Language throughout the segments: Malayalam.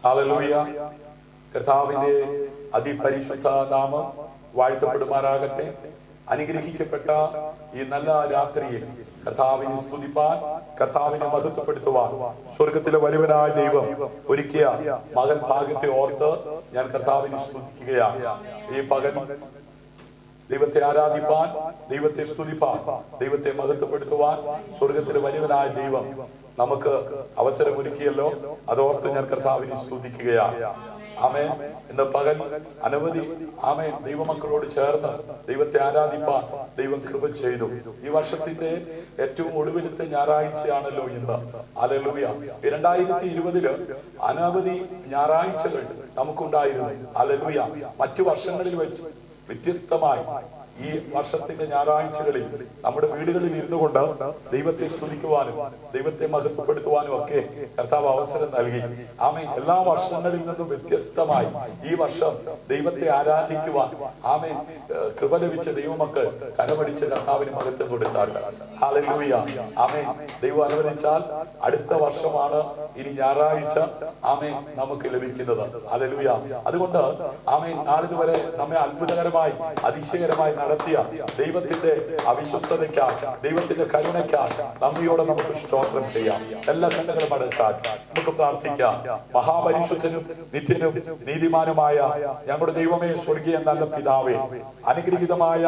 ഹല്ലേലൂയ. കർത്താവിന്റെ അതിപരിശുദ്ധ നാമം വാഴ്ത്തപ്പെടുമാറാകട്ടെ. അനുഗ്രഹിക്കപ്പെട്ട ഈ നല്ല രാത്രിയിൽ കർത്താവിനെ സ്തുതിപ്പാൻ, കർത്താവിനെ മഹത്വപ്പെടുത്തുവാൻ സ്വർഗത്തിലെ വലിയവനായ ദൈവം ഒരുക്കിയ മകൻ ഭാഗ്യത്തെ ഓർത്ത് ഞാൻ കർത്താവിനെ സ്തുതിക്കുകയാണ്. ഈ പകൽ ദൈവത്തെ ആരാധിപ്പാൻ, ദൈവത്തെ സ്തുതിപ്പാൻ, ദൈവത്തെ മഹത്വപ്പെടുത്തുവാൻ സ്വർഗത്തിലെ വലിയവനായ ദൈവം നമുക്ക് അവസരമൊരുക്കിയല്ലോ. അതോർത്ത് ഞാൻ കർത്താവിനെ സ്തുതിക്കുകയാണ്. ആമേൻ. ഇന്ന് പകൽ അനവധി ആമേൻ ദൈവമക്കളോട് ചേർന്ന് ദൈവത്തെ ആരാധിപ്പാൻ ദൈവം കൃപ ചെയ്തു. ഈ വർഷത്തിന്റെ ഏറ്റവും ഒടുവിലത്തെ ഞായറാഴ്ചയാണല്ലോ ഇന്ന്. ഹല്ലേലൂയ. 2020 അനവധി ഞായറാഴ്ചകൾ നമുക്കുണ്ടായിരുന്നു. ഹല്ലേലൂയ. മറ്റു വർഷങ്ങളിൽ വെച്ച് വ്യത്യസ്തമായി ഈ വർഷത്തിന്റെ ഞായറാഴ്ചകളിൽ നമ്മുടെ വീടുകളിൽ ഇരുന്നു കൊണ്ട് ദൈവത്തെ സ്തുതിക്കുവാനും ദൈവത്തെ മഹത്വപ്പെടുത്തുവാനും ഒക്കെ കർത്താവ് അവസരം നൽകി. ആമേൻ. എല്ലാ വർഷങ്ങളിൽ നിന്നും വ്യത്യസ്തമായി ഈ വർഷം ദൈവത്തെ ആരാധിക്കുവാൻ ആമേൻ കൃപ ലഭിച്ച ദൈവമക്കൾ കരമടിച്ച് കർത്താവിന് മഹത്വം കൊടുത്താൽ ഹല്ലേലൂയ. ആമേൻ. ദൈവം അനുവദിച്ചാൽ അടുത്ത വർഷമാണ് ഇനി ഞായറാഴ്ച ആമേൻ നമുക്ക് ലഭിക്കുന്നത്. ഹല്ലേലൂയ. അതുകൊണ്ട് ആമേൻ നാളിതുവരെ നമ്മെ അത്ഭുതകരമായി അതിശയകരമായി നടത്തിയ ദൈവത്തിന്റെ അവിശ്വസ്തതയ്ക്കായി, ദൈവത്തിന്റെ കരുണയ്ക്കായി നന്ദിയോടെ നമുക്ക് സ്തോത്രം ചെയ്യാം. എല്ലാ കണ്ണുകളും അടച്ചാൽ നമുക്ക് പ്രാർത്ഥിക്കാം. മഹാപരിശുദ്ധനും നിത്യനും നീതിമാനുമായ ഞങ്ങളുടെ ദൈവമേ, സ്വർഗീയ നല്ല പിതാവേ, അനുഗ്രഹീതമായ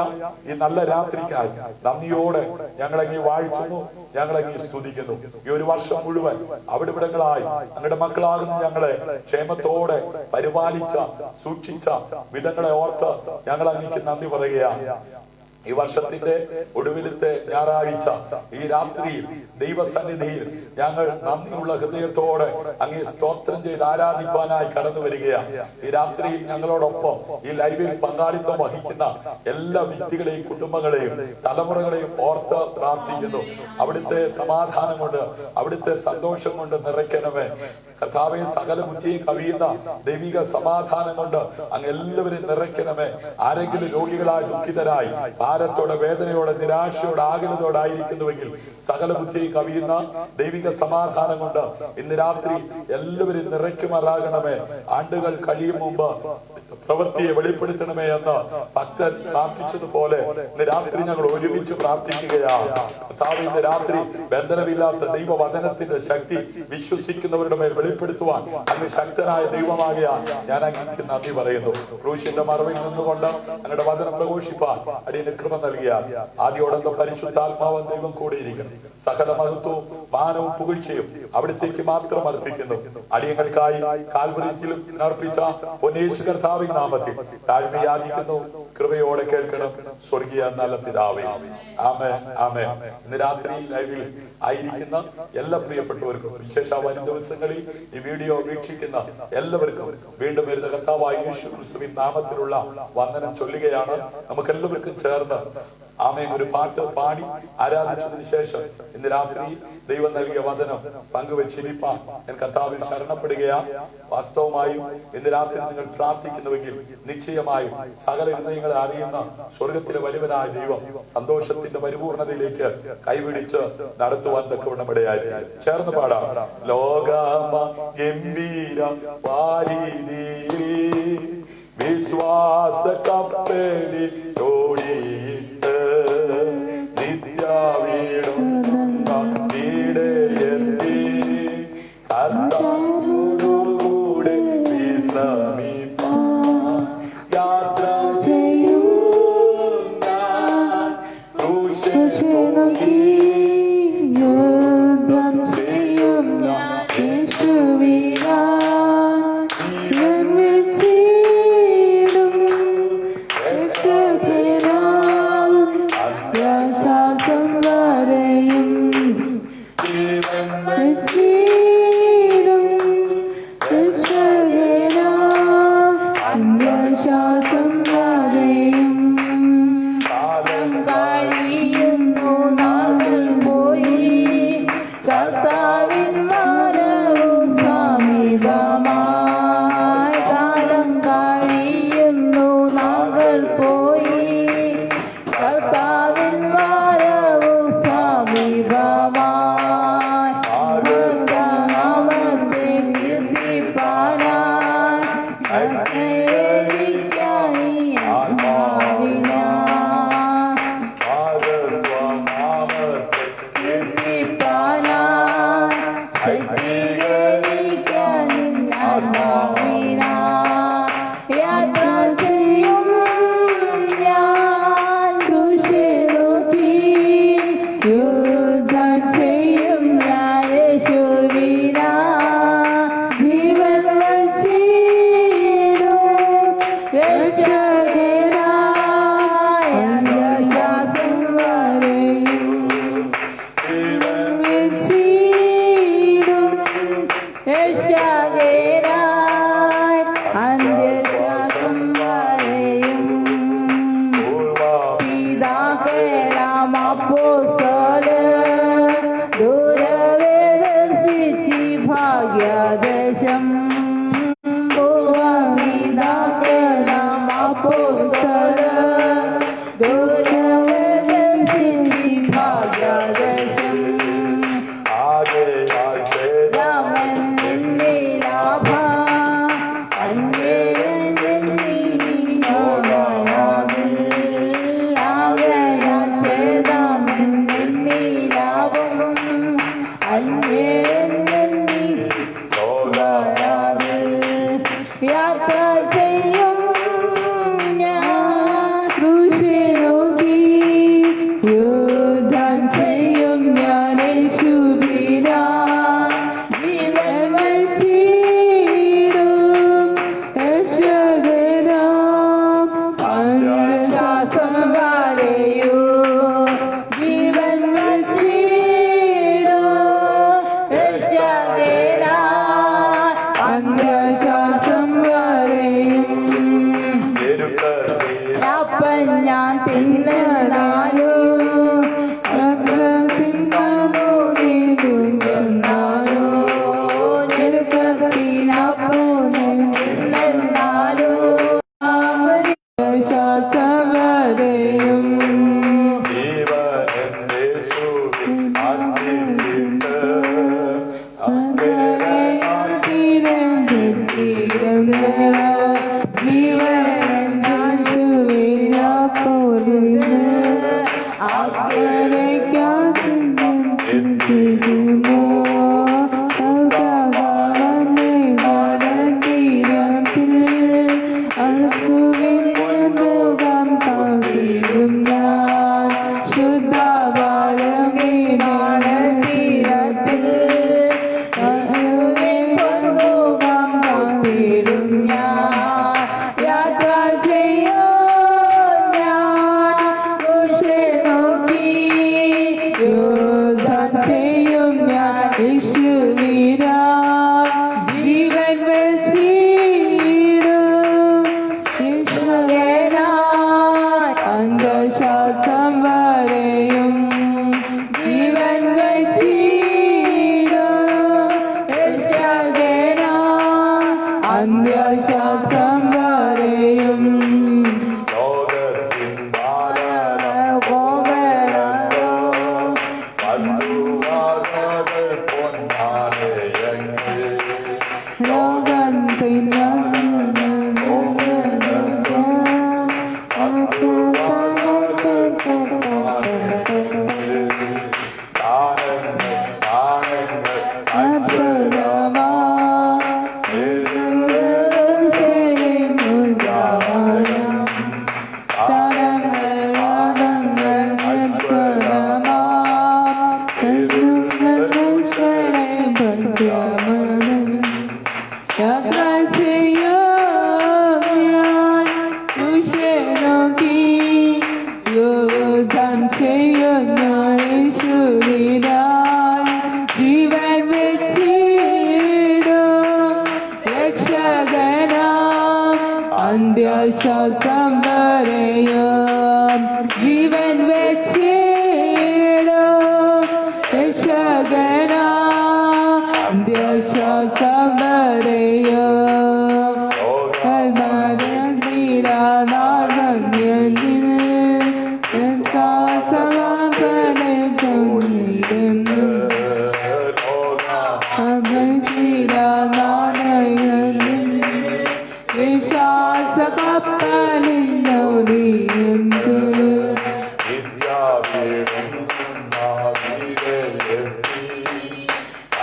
ഈ നല്ല രാത്രിക്കായി നന്ദിയോടെ ഞങ്ങളങ്ങി വാഴ്ത്തുന്നു, ഞങ്ങളങ്ങി സ്തുതിക്കുന്നു. ഈ ഒരു വർഷം മുഴുവൻ അവിടെവിടങ്ങളായി ഞങ്ങളുടെ മക്കളാകുന്ന ഞങ്ങളെ ക്ഷേമത്തോടെ പരിപാലിച്ച സൂക്ഷിച്ച വിധങ്ങളെ ഓർത്ത് ഞങ്ങൾ അങ്ങേക്ക് നന്ദി പറയുകയാണ്. ഈ വർഷത്തിന്റെ ഒടുവിലത്തെ ഞായറാഴ്ച ഈ രാത്രിയിൽ ദൈവസന്നിധിയിൽ ഞങ്ങൾ നന്ദിയുള്ള ഹൃദയത്തോടെ അങ്ങേ സ്തോത്രം ചെയ്ത് ആരാധിപ്പാനായി കടന്നു വരികയാണ്. ഈ രാത്രിയിൽ ഞങ്ങളോടൊപ്പം ഈ ലൈവിൽ പങ്കാളിത്തം വഹിക്കുന്ന എല്ലാ വ്യക്തികളെയും കുടുംബങ്ങളെയും തലമുറകളെയും ഓർത്ത് പ്രാർത്ഥിക്കുന്നു. അവിടുത്തെ സമാധാനം കൊണ്ട്, അവിടുത്തെ സന്തോഷം കൊണ്ട് നിറയ്ക്കണമേ കർത്താവേ. സകല ബുദ്ധിയും കവിയുന്ന ദൈവിക സമാധാനം കൊണ്ട് അങ്ങ് എല്ലാവരും നിറയ്ക്കണമേ. ആരെങ്കിലും രോഗികളായി ദുഃഖിതരായി ഭാരത്തോടെ വേദനയോടെ നിരാശയോടെ ആകുലതയോടായിരിക്കുന്നുവെങ്കിൽ സകല ബുദ്ധിയും കവിയുന്ന ദൈവിക സമാധാനം കൊണ്ട് ഇന്ന് രാത്രി എല്ലാവരും നിറയ്ക്കുമാറാകണമേ. ആണ്ടുകൾ കഴിയും മുമ്പ് പ്രവൃത്തിയെ വെളിപ്പെടുത്തണമേ എന്ന് ഭക്തൻ പ്രാർത്ഥിച്ചതുപോലെ ഇന്ന് രാത്രി ഞങ്ങൾ ഒരുമിച്ച് പ്രാർത്ഥിക്കുകയാണ്. കർത്താവേ, ഇന്ന് രാത്രി ബന്ധനമില്ലാത്ത ദൈവവചനത്തിന്റെ ശക്തി വിശ്വസിക്കുന്നവരുടെ മേൽ വെളിപ്പെടുത്തുവാൻ അങ്ങ് ശക്തനായ ദൈവമാകയാൽ ഞാൻ അങ്ങേക്ക് നന്ദി പറയുന്നു. ക്രൂശിന്റെ മറവിൽ നിന്നുകൊണ്ട് അങ്ങയുടെ വചനം പ്രഘോഷിപ്പാൻ അടിയന് കൃപ നൽകിയ ആദ്യോടൊപ്പം പരിശുദ്ധാത്മാവൻ ദൈവം കൂടിയിരിക്കണം. സകല മഹത്വവും മാനവും പുകഴ്ചയും അവിടത്തേക്ക് മാത്രം അർപ്പിക്കുന്നു. അടിയങ്ങൾക്കായി കാൽവരിയിലും അർപ്പിച്ച പൊന്നേശു കർത്താവിൻ നാമത്തിൽ താഴ്മയാചിക്കുന്നു. കൃപയോടെ കേൾക്കണം സ്വർഗീയ നല്ല പിതാവേ. ആമേൻ, ആമേൻ. ഇന്ന് രാത്രി ലൈവിൽ ആയിരിക്കുന്ന എല്ലാ പ്രിയപ്പെട്ടവർക്കും, വിശേഷ വരും ദിവസങ്ങളിൽ ഈ വീഡിയോ വീക്ഷിക്കുന്ന എല്ലാവർക്കും വീണ്ടും വരുന്ന കർത്താവായ യേശു ക്രിസ്തുവിൻ നാമത്തിലുള്ള വന്ദനം ചൊല്ലുകയാണ്. നമുക്ക് എല്ലാവർക്കും ചേർന്ന് ആമേൻ ഒരു പാട്ട് പാടി ആരാധിച്ചതിന് ശേഷം ഇന്ന് രാത്രി ദൈവം നൽകിയ വചനം പങ്കുവെച്ചിരിപ്പാൻ ഞാൻ കർത്താവിൽ ശരണപ്പെടുകയാണ്. വാസ്തവമായും ഇന്ന് രാത്രി നിങ്ങൾ പ്രാർത്ഥിക്കുന്നുവെങ്കിൽ നിശ്ചയമായും സകല ഹൃദയങ്ങളെ അറിയുന്ന സ്വർഗത്തിലെ വലിയവനായ ദൈവം സന്തോഷത്തിന്റെ പരിപൂർണതയിലേക്ക് കൈപിടിച്ച് നടത്തുവാൻ തക്കവണ്ണമിടയായി. ചേർന്ന് പാടാം. ലോകമ ഗംഭീര വാരിധി വിശ്വാസ കപ്പലിൽ ഓടിയിട്ട് നിത്യവീടുന്ന വീടയെത്തി കർത്താവോടുകൂടെ വിശ്രമിപ്പാൻ യാത്ര ചെയ്യുന്ന ക്രൂശിനെ നോക്കി യുദ്ധം ചെയ്യുന്ന യേശുവിനാൽ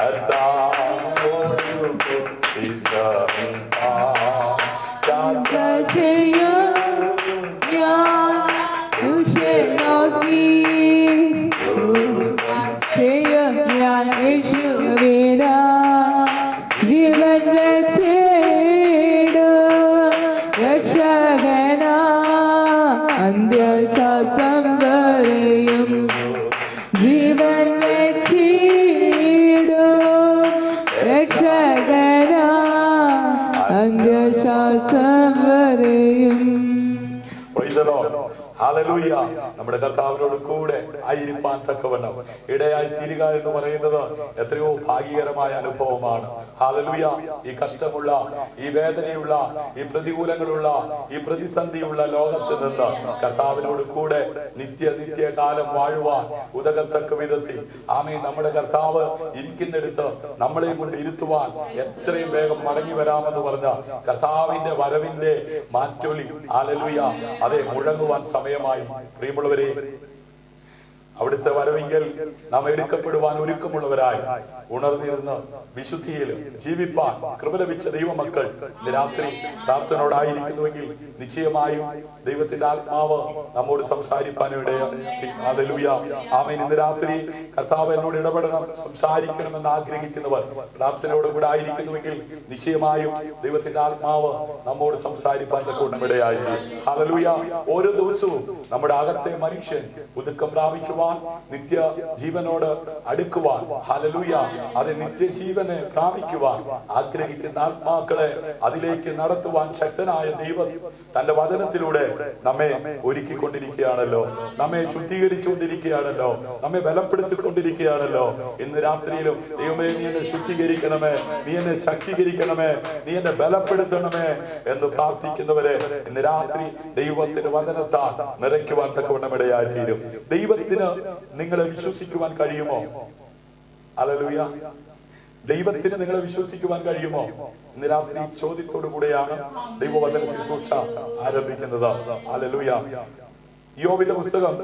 Adda നമ്മുടെ കർത്താവിനോട് കൂടെ ആയിരിക്കാൻ തക്കവണ്ണം ഇടയായി തീരുക എന്ന് പറയുന്നത് എത്രയോ ഭാഗ്യകരമായ അനുഭവമാണ്. ഹല്ലേലൂയ. ഈ കഷ്ടമുള്ള, ഈ വേദനയുള്ള, ഈ പ്രതികൂലങ്ങളുള്ള, ഈ പ്രതിസന്ധിയുള്ള ലോകത്ത് നിന്ന് കർത്താവിനോട് കൂടെ നിത്യ കാലം വാഴുവാൻ ഉതകത്തക്ക വിധത്തിൽ ആമേൻ നമ്മുടെ കർത്താവ് ഇരിക്കുന്നിടത്ത് നമ്മളെ കൊണ്ട് ഇരുത്തുവാൻ എത്രയും വേഗം മടങ്ങി വരാമെന്ന് പറഞ്ഞ കർത്താവിന്റെ വരവിന്റെ മാറ്റൊലി ഹല്ലേലൂയ അതെ മുഴങ്ങുവാൻ സമയമായി. പ്രിയമുള്ളവരെ, അവിടുത്തെ വരവെങ്കിൽ നാം എടുക്കപ്പെടുവാൻ ഒരുക്കമുള്ളവരായി ഉണർന്നിരുന്ന് വിശുദ്ധിയിലും ജീവിപ്പാൻ കൃപ ലഭിച്ച ദൈവമക്കൾ ഇന്ന് രാത്രി പ്രാർത്ഥനയോടായിരിക്കുന്നുവെങ്കിൽ നിശ്ചയമായും ദൈവത്തിന്റെ ആത്മാവ് നമ്മോട് സംസാരിക്കാനിടയാണ്. ഹല്ലേലൂയ. ആമേൻ. ഇന്ന് രാത്രി കർത്താവ് എന്നോട് ഇടപെടണം, സംസാരിക്കണമെന്ന് ആഗ്രഹിക്കുന്നവർ പ്രാർത്ഥനയോട് കൂടെ ആയിരിക്കുന്നുവെങ്കിൽ നിശ്ചയമായും ദൈവത്തിന്റെ ആത്മാവ് നമ്മോട് സംസാരിക്കാൻ ഇടയായി. ഹല്ലേലൂയ. ഓരോ ദിവസവും നമ്മുടെ അകത്തെ മനുഷ്യൻ പുതുക്കം പ്രാപിക്കുവാൻ, നിത്യ ജീവനോട് അടുക്കുവാൻ, ഹല്ലേലൂയ അത് നിത്യജീവനെ പ്രാപിക്കുവാൻ ആഗ്രഹിക്കുന്ന ആത്മാക്കളെ അതിലേക്ക് നടത്തുവാൻ ശക്തനായ ദൈവം തന്റെ വചനത്തിലൂടെ നമ്മെ ഒരുക്കിക്കൊണ്ടിരിക്കുകയാണല്ലോ, നമ്മെ ശുദ്ധീകരിച്ചുകൊണ്ടിരിക്കുകയാണല്ലോ, നമ്മെ ബലപ്പെടുത്തിക്കൊണ്ടിരിക്കുകയാണല്ലോ. ഇന്ന് രാത്രിയിലും ദൈവമേ നീ എന്നെ ശുദ്ധീകരിക്കണമേ, നീ എന്നെ ശക്തീകരിക്കണമേ, നീ എന്നെ ബലപ്പെടുത്തണമേ എന്ന് പ്രാർത്ഥിക്കുന്നവരെ ഇന്ന് രാത്രി ദൈവത്തിന്റെ വചനത്താൽ നിറയ്ക്കുവാൻ തക്കവണ്ണം ഇടയായി തീരും. ദൈവത്തിന് നിങ്ങളെ വിശ്വസിക്കുവാൻ കഴിയുമോ? ഹല്ലേലൂയ. ദൈവത്തിന് നിങ്ങളെ വിശ്വസിക്കുവാൻ കഴിയുമോ? ഇന്ന് രാത്രി ചോദ്യത്തോടു കൂടെയാണ് ദൈവവചന ശുശ്രൂഷ ആരംഭിക്കുന്നത്. ഹല്ലേലൂയ. യോബിന്റെ പുസ്തകം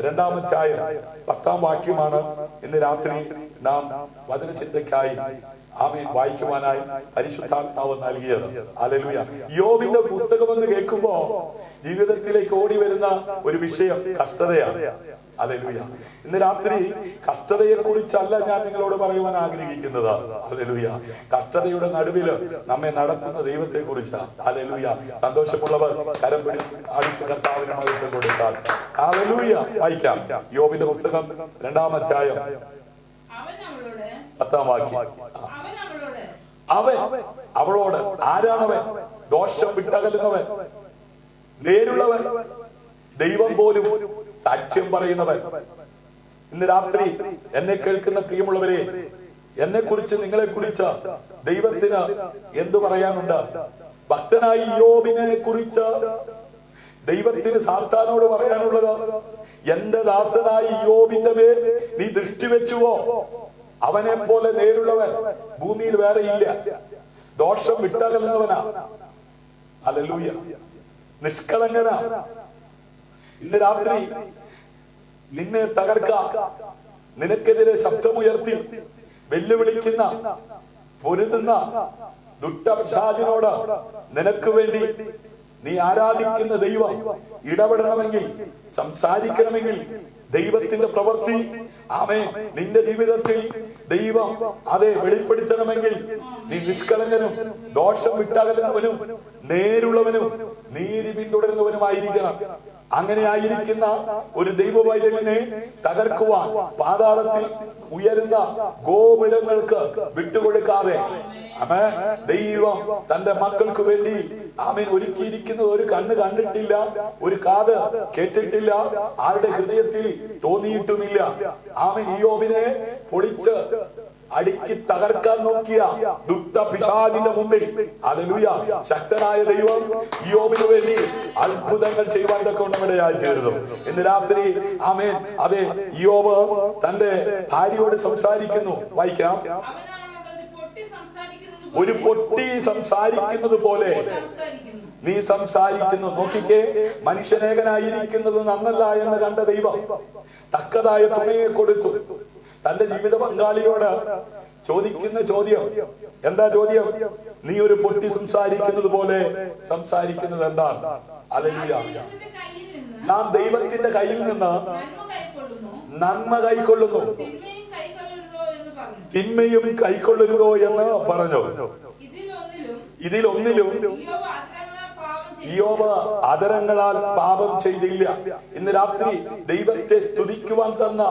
2-ാം അധ്യായം 10-ാം വാക്യമാണ് ഇന്ന് രാത്രി നാം വചനചിന്തയ്ക്കായി ആമേൻ വായിക്കുവാനായി പരിശുദ്ധാത്മാവ് നൽകിയത്. ഹല്ലേലൂയ. യോബിന്റെ പുസ്തകം എന്ന് കേൾക്കുമ്പോ ജീവിതത്തിലേക്ക് ഓടി വരുന്ന ഒരു വിഷയം കഷ്ടതയാണ്. ഹല്ലേലൂയ. ഇന്ന് രാത്രി കഷ്ടതയെ കുറിച്ചല്ല ഞാൻ നിങ്ങളോട് പറയുവാൻ ആഗ്രഹിക്കുന്നത്. ഹല്ലേലൂയ. കഷ്ടതയുടെ നടുവില് നമ്മെ നടത്തുന്ന ദൈവത്തെ കുറിച്ചാണ്. ഹല്ലേലൂയ. സന്തോഷമുള്ളവർ കരം അടിച്ച് കർത്താവിന് മഹത്വം കൊടുത്താൽ. ഹല്ലേലൂയ. വായിക്കാം. യോബിന്റെ പുസ്തകം 2-ാം അധ്യായം 10-ാം വാക്യം. അവൻ അവളോട്, ആരാണവൻ? ദോഷം വിട്ടകലുന്നവൻ, നേരുള്ളവൻ, ദൈവം പോലും സാക്ഷ്യം പറയുന്നവൻ. ഇന്ന് രാത്രി എന്നെ കേൾക്കുന്ന പ്രിയമുള്ളവരെ, എന്നെ കുറിച്ച്, നിങ്ങളെ കുറിച്ച് ദൈവത്തിന് എന്തു പറയാനുണ്ട്? ഭക്തനായി യോബിനെ കുറിച്ച് ദൈവത്തിന് സാത്താനോട് പറയാനുള്ളത്, എന്റെ ദാസനായി യോബിന്റെ മേൽ നീ ദൃഷ്ടി വെച്ചുവോ? അവനെ പോലെ നേരുള്ളവൻ ഭൂമിയിൽ വേറെ ഇല്ല. ദോഷം വിട്ടകലുന്നവനാ. ഹല്ലേലൂയ. നിഷ്കളങ്കനാ. ഇന്ന് രാത്രി നിന്നെ തകർക്കാൻ, നിനക്കെതിരെ ശബ്ദമുയർത്തി വെല്ലുവിളിക്കുന്ന, പൊരുതുന്ന ദുഷ്ടപിശാചിനോട് നിനക്ക് വേണ്ടി നീ ആരാധിക്കുന്ന ദൈവം ഇടപെടണമെങ്കിൽ, സംസാരിക്കണമെങ്കിൽ, ദൈവത്തിന്റെ പ്രവൃത്തി ആമേൻ നിന്റെ ജീവിതത്തിൽ ദൈവം അതെ വെളിപ്പെടുത്തണമെങ്കിൽ നീ നിഷ്കളങ്കനും ദോഷം വിട്ടകലുന്നവനും നേരുള്ളവനും നീതി പിന്തുടരുന്നവനുമായിരിക്കണം. അങ്ങനെ ആയിരിക്കുന്ന ഒരു ദൈവവൈദ്യനെ തകർക്കുവാൻ പാതാളത്തിൽ ഉയരുന്ന ഗോപുരങ്ങൾക്ക് വിട്ടുകൊടുക്കാതെ ആമേൻ ദൈവം തന്റെ മക്കൾക്ക് വേണ്ടി ആമേൻ ഒരുക്കിയിരിക്കുന്നത് ഒരു കണ്ണ് കണ്ടിട്ടില്ല, ഒരു കാത് കേട്ടിട്ടില്ല, ആരുടെ ഹൃദയത്തിൽ തോന്നിയിട്ടുമില്ല. ആമേൻ യോബിനെ പൊളിച്ച് അടുക്കി തകർക്കാൻ നോക്കിയ ദുഷ്ടപിശാചിന്റെ മുമ്പിൽ ഹല്ലേലൂയ ശക്തനായ ദൈവം യോബിന് വേണ്ടി അത്ഭുതങ്ങൾ ചെയ്യുവാൻ ഇടയായി തീർന്നു. ഇന്ന് രാത്രി ആമേൻ അതെ യോബ് തന്റെ ഭാര്യയോട് സംസാരിക്കുന്നു. വായിക്കാം. ഒരു പൊട്ടി സംസാരിക്കുന്നത് പോലെ നീ സംസാരിക്കുന്നു. നോക്കിക്കേ, മനുഷ്യനേകനായിരിക്കുന്നത് നന്നല്ല എന്ന് കണ്ട ദൈവം തക്കതായ തുണയെ കൊടുത്തു. തന്റെ ജീവിത പങ്കാളിയോട് ചോദിക്കുന്ന ചോദ്യം, എന്താ ചോദ്യം? നീ ഒരു പൊട്ടി സംസാരിക്കുന്നത് പോലെ സംസാരിക്കുന്നത് എന്താണ്? ഹല്ലേലൂയ. നാം ദൈവത്തിന്റെ കയ്യിൽ നിന്ന് നന്മ കൈക്കൊള്ളുന്നു, തിന്മയും കൈക്കൊള്ളരുതോ എന്ന് പറഞ്ഞു. ഇതിലൊന്നിലും ഇയ്യോബ് അധരങ്ങളാൽ പാപം ചെയ്തില്ല. ഇന്ന് രാത്രി ദൈവത്തെ സ്തുതിക്കുവാൻ തന്ന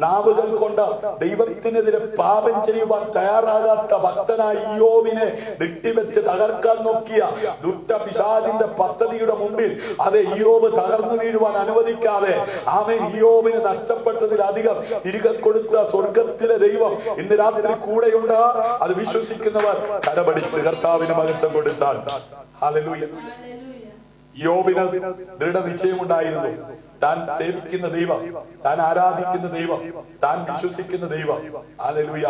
നാവുകൾ കൊണ്ട് ദൈവത്തിനെതിരെ പാപം ചെയ്യുവാൻ തയ്യാറാകാത്ത ഭക്തനായ ഇയ്യോബിനെ വെട്ടിവെച്ച് തകർക്കാൻ നോക്കിയ ദുഷ്ടപിശാചിന്റെ പദ്ധതിയുടെ മുമ്പിൽ ഇയ്യോബ് തകർന്നു വീഴുവാൻ അനുവദിക്കാതെ ഇയ്യോബിന് നഷ്ടപ്പെട്ടതിലധികം തിരികെ കൊടുത്ത സ്വർഗത്തിലെ ദൈവം ഇന്ന് രാത്രി കൂടെയുണ്ട്. അത് വിശ്വസിക്കുന്നവർ കരപടിച്ച് കർത്താവിന് മഹത്വം കൊടുത്താൽ. ഹല്ലേലൂയ. യോബിന് ദൃഢനിശ്ചയമുണ്ടായിരുന്നു. താൻ സേവിക്കുന്ന ദൈവം, താൻ ആരാധിക്കുന്ന ദൈവം, താൻ വിശ്വസിക്കുന്ന ദൈവം. ഹല്ലേലൂയ.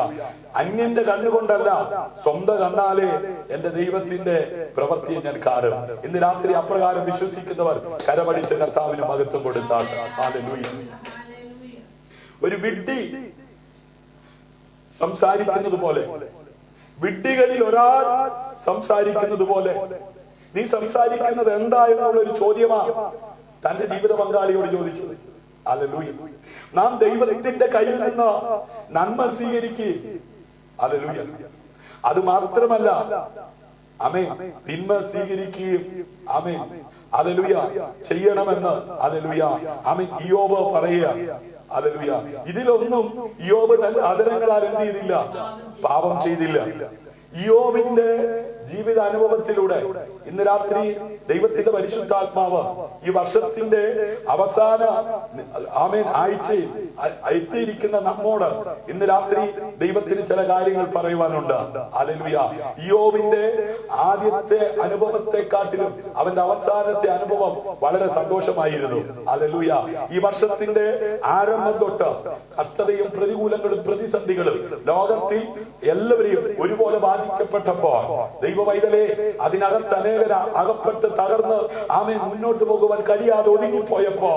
അന്യന്റെ കണ്ണുകൊണ്ടല്ല, സ്വന്തം കണ്ണാലെ എന്റെ ദൈവത്തിന്റെ പ്രവൃത്തിയെ ഞാൻ കാണും. ഇന്ന് രാത്രി അപ്രകാരം വിശ്വസിക്കുന്നവർ കരമടിച്ച് കർത്താവിന് മഹത്വം കൊടുത്താൽ. ഹല്ലേലൂയ. ഒരു വിഡ്ഢി സംസാരിക്കുന്നത് പോലെ, വിഡ്ഢികളിൽ ഒരാൾ സംസാരിക്കുന്നത് പോലെ നീ സംസാരിക്കുന്നത് എന്താ എന്നുള്ള ഒരു ചോദ്യമാണ് തന്റെ ജീവിത പങ്കാളിയോട് ചോദിച്ചത്. ഹല്ലേലൂയ. നാം ദൈവത്തിന്റെ കയ്യിൽ നിന്ന് നന്മ സ്വീകരിക്കുക. ഹല്ലേലൂയ. അത് മാത്രമല്ല, ആമേൻ, തിന്മ സ്വീകരിക്കുകയും ആമേൻ ഹല്ലേലൂയ ചെയ്യണമെന്ന് ഹല്ലേലൂയ ആമേൻ ഇയ്യോബ് പറയുക. ഹല്ലേലൂയ. ഇതിലൊന്നും ഇയ്യോബ് തന്റെ അധരങ്ങളാൽ എന്ത് ചെയ്തില്ല? പാപം ചെയ്തില്ല. ഇയ്യോബിന്റെ ജീവിത അനുഭവത്തിലൂടെ ഇന്ന് രാത്രി ദൈവത്തിന്റെ പരിശുദ്ധാത്മാവ് ഈ വർഷത്തിന്റെ അവസാന ആഴ്ചയിൽ എത്തിയിരിക്കുന്ന നമ്മോട് ഇന്ന് രാത്രി ദൈവത്തിന് ചില കാര്യങ്ങൾ പറയുവാനുണ്ട്. ഹല്ലേലൂയ. ഇയ്യോബിന്റെ ആദ്യത്തെ അനുഭവത്തെക്കാട്ടിലും അവന്റെ അവസാനത്തെ അനുഭവം വളരെ സന്തോഷമായിരുന്നു. ഹല്ലേലൂയ. ഈ വർഷത്തിന്റെ ആരംഭം തൊട്ട് കഷ്ടതയും പ്രതികൂലങ്ങളും പ്രതിസന്ധികളും ലോകത്തിൽ എല്ലാവരെയും ഒരുപോലെ ബാധിക്കപ്പെട്ടപ്പോൾ ദൈവവൈതലേ അതിനകത്ത് അനേകര അകപ്പെട്ട് തകർന്ന് ആമേൻ മുന്നോട്ട് പോകുവാൻ കഴിയാതെ ഒതുങ്ങിപ്പോയപ്പോ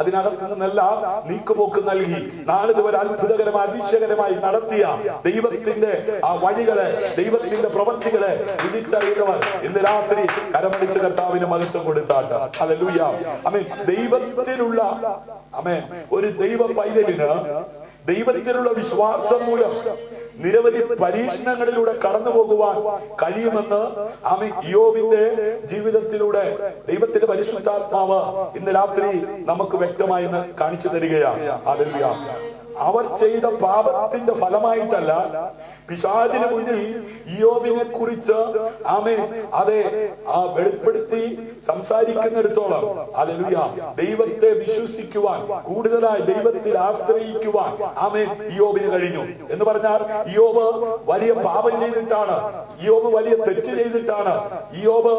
അതിനകത്ത് നിന്നെല്ലാം നീക്കുപോക്ക് നൽകി നാളിതുവരെ അത്ഭുതകരമായി അതിശയകരമായി നടത്തിയ ദൈവത്തിന്റെ ആ വഴികളെ, ദൈവത്തിന്റെ പ്രവൃത്തികളെ തിരിച്ചറിയുന്നവർ ഇന്ന് രാത്രി കരമടിച്ച് കർത്താവിന് മഹത്വം കൊടുത്താട്ട്. ഹല്ലേലൂയ. ആമേൻ. ദൈവത്തിലുള്ള ആമേൻ ഒരു ദൈവ പൈതലിന് ദൈവത്തിലുള്ള വിശ്വാസം മൂലം നിരവധി പരീക്ഷണങ്ങളിലൂടെ കടന്നു പോകുവാൻ കഴിയുമെന്ന് ആമേൻ ഇയ്യോബിന്റെ ജീവിതത്തിലൂടെ ദൈവത്തിന്റെ പരിശുദ്ധാത്മാവ് ഇന്ന് രാത്രി നമുക്ക് വ്യക്തമായി കാണിച്ചു തരികയാണ്. ഹല്ലേലൂയ. അവർ ചെയ്ത പാപത്തിന്റെ ഫലമായിട്ടല്ല, പിശാചിന് മുന്നിൽ ഇയ്യോബിനെ കുറിച്ച് ആമേൻ വെളിപ്പെടുത്തി സംസാരിക്കുന്നിടത്തോളം ഹല്ലേലൂയ ദൈവത്തെ വിശ്വസിക്കുവാൻ, കൂടുതലായി ദൈവത്തിൽ ആശ്രയിക്കുവാൻ ആമേൻ ഇയ്യോബിന് കഴിഞ്ഞു. എന്ന് പറഞ്ഞാൽ ഇയ്യോബ് വലിയ പാപം ചെയ്തിട്ടാണ്, ഇയ്യോബ് വലിയ തെറ്റ് ചെയ്തിട്ടാണ്, ഇയ്യോബ്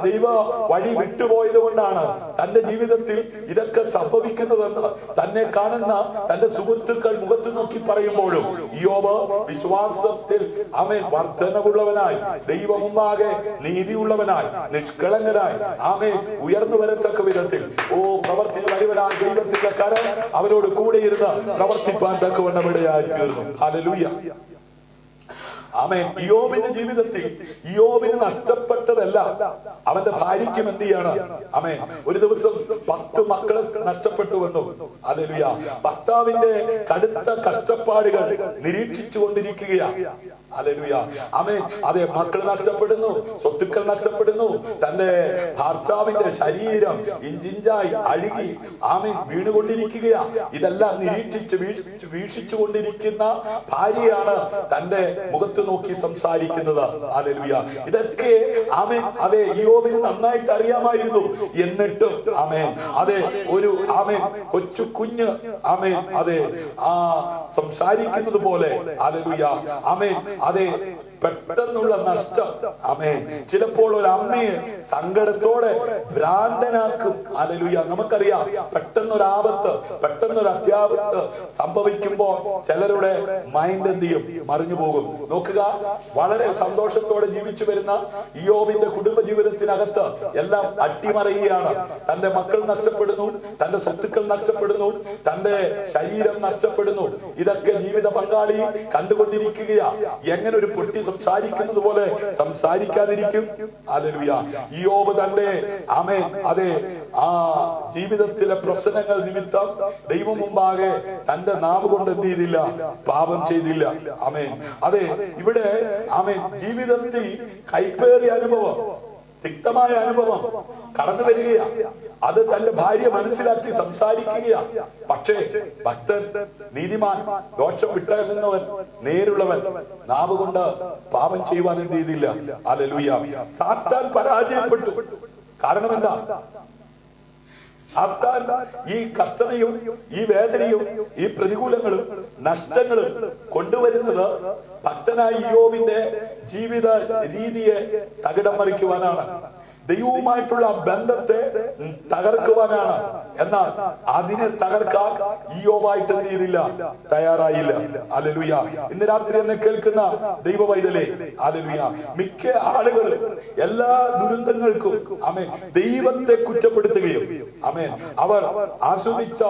ദൈവ വഴി വിട്ടുപോയത് കൊണ്ടാണ് തന്റെ ജീവിതത്തിൽ ഇതൊക്കെ സംഭവിക്കുന്നതെന്ന് തന്നെ കാണുന്ന തന്റെ സുഹൃത്തുക്കൾ മുഖത്ത് നോക്കി പറയുമ്പോഴും ഇയ്യോബ് വിശ്വാസത്തിൽ ആമേൻ വർധനവുള്ളവനായി, ദൈവമുമ്പാകെ നീതിയുള്ളവനായി, നിഷ്കളങ്കനായി ആമേൻ ഉയർന്നു വരത്തക്ക വിധത്തിൽ പ്രവർത്തി വരുവനായി ദൈവത്തിന്റെ കരം അവരോട് കൂടെ ഇരുന്ന് പ്രവർത്തിപ്പാൻ തക്കവണ്ണം ഇടയായി തീർന്നു. ഹല്ലേലൂയ. ആമേൻ. ഇയ്യോബിന്റെ ജീവിതത്തിൽ ഇയ്യോബിന് നഷ്ടപ്പെട്ടതല്ല അവന്റെ ഭാര്യയ്ക്കും എന്ത് ചെയ്യാണ്? ആമേൻ. ഒരു ദിവസം 10 മക്കളെ നഷ്ടപ്പെട്ടു വന്നു. ഹല്ലേലൂയ. ഭർത്താവിന്റെ കടുത്ത കഷ്ടപ്പാടുകൾ നിരീക്ഷിച്ചു കൊണ്ടിരിക്കുകയാണ്. ഹല്ലേലൂയ. ആമേൻ. മക്കൾ നഷ്ടപ്പെടുന്നു, സ്വത്തുക്കൾ നഷ്ടപ്പെടുന്നു, തന്റെ ഭർത്താവിന്റെ ശരീരം ഇഞ്ചിഞ്ചായി അഴുകി ആമേൻ വീണുകൊണ്ടിരിക്കുകയാ. ഇതെല്ലാം നിരീക്ഷിച്ച് വീക്ഷിച്ചു കൊണ്ടിരിക്കുന്ന ഭാര്യയാണ് തന്റെ മുഖത്ത് നോക്കി സംസാരിക്കുന്നത്. ഹല്ലേലൂയ. ഇതൊക്കെ ആമേൻ ഇയ്യോബിന് നന്നായിട്ട് അറിയാമായിരുന്നു. എന്നിട്ടും ആമേൻ ഒരു ആമേൻ കൊച്ചു കുഞ്ഞ് ആമേൻ സംസാരിക്കുന്നത് പോലെ ഹല്ലേലൂയ ആമേൻ പെട്ടെന്നുള്ള നഷ്ടം ആമേൻ ചിലപ്പോൾ ഒരു അമ്മയെ സങ്കടത്തോടെ ഭ്രാന്തനാക്കും. ഹല്ലേലൂയ. നമുക്കറിയാം, പെട്ടെന്നൊരാപത്ത്, പെട്ടെന്നൊരു അത്യാപത്ത് സംഭവിക്കുമ്പോൾ ചിലരുടെ മൈൻഡ് എന്ത് ചെയ്യും? മറിഞ്ഞു പോകും. നോക്കുക, വളരെ സന്തോഷത്തോടെ ജീവിച്ചു വരുന്ന ഇയ്യോബിന്റെ കുടുംബ ജീവിതത്തിനകത്ത് എല്ലാം അട്ടിമറിയുകയാണ്. തന്റെ മക്കൾ നഷ്ടപ്പെടുന്നു, തന്റെ സ്വത്തുക്കൾ നഷ്ടപ്പെടുന്നു, തന്റെ ശരീരം നഷ്ടപ്പെടുന്നു. ഇതൊക്കെ ജീവിത പങ്കാളി കണ്ടുകൊണ്ടിരിക്കുകയാ. എങ്ങനെ ഒരു പൊട്ടി സംസാരിക്കുന്നത് പോലെ സംസാരിക്കാതിരിക്കും? ഹല്ലേലൂയ. ഇയ്യോബ് തന്റെ ആമേൻ അതെ ആ ജീവിതത്തിലെ പ്രശ്നങ്ങൾ നിമിത്തം ദൈവം മുമ്പാകെ തന്റെ നാവ് കൊണ്ട് എന്ത് ചെയ്തില്ല? പാപം ചെയ്തില്ല. ആമേൻ. അതെ, ഇവിടെ ആമേൻ ജീവിതത്തിൽ കൈപ്പേറിയ അനുഭവം, തിക്തമായ അനുഭവം കടന്നു വരികയാ. അത് തന്റെ ഭാര്യ മനസ്സിലാക്കി സംസാരിക്കുകയാ. പക്ഷേ ഭക്തൻ, നീതിമാൻ, ദോഷം വിട്ടകലുന്നവൻ, നേരുള്ളവൻ നാവ് കൊണ്ട് പാപം ചെയ്യുവാൻ എന്ത് ചെയ്തില്ല? ഹല്ലേലൂയ. സാത്താൻ പരാജയപ്പെട്ടു. കാരണം എന്താ? സാത്താൻ ഈ കഷ്ടതയും ഈ വേദനയും ഈ പ്രതികൂലങ്ങളും നഷ്ടങ്ങളും കൊണ്ടുവരുന്നത് ഭക്തനായ ഇയ്യോബിന്റെ ജീവിത രീതിയെ തകിടം മറിക്കുവാനാണ്, ദൈവവുമായിട്ടുള്ള ബന്ധത്തെ തകർക്കുവാനാണ്. എന്നാൽ അതിനെ തകർക്കാൻ ഇയ്യോബായിട്ട് എന്ത് ചെയ്തില്ല? തയ്യാറായില്ല. ഹല്ലേലൂയ. ഇന്ന് രാത്രി എന്നെ കേൾക്കുന്ന ദൈവ പൈതലേ, ഹല്ലേലൂയ, മിക്ക ആളുകളും എല്ലാ ദുരന്തങ്ങൾക്കും ആമേൻ ദൈവത്തെ കുറ്റപ്പെടുത്തുകയും ആമേൻ അവർ ആസ്വദിച്ച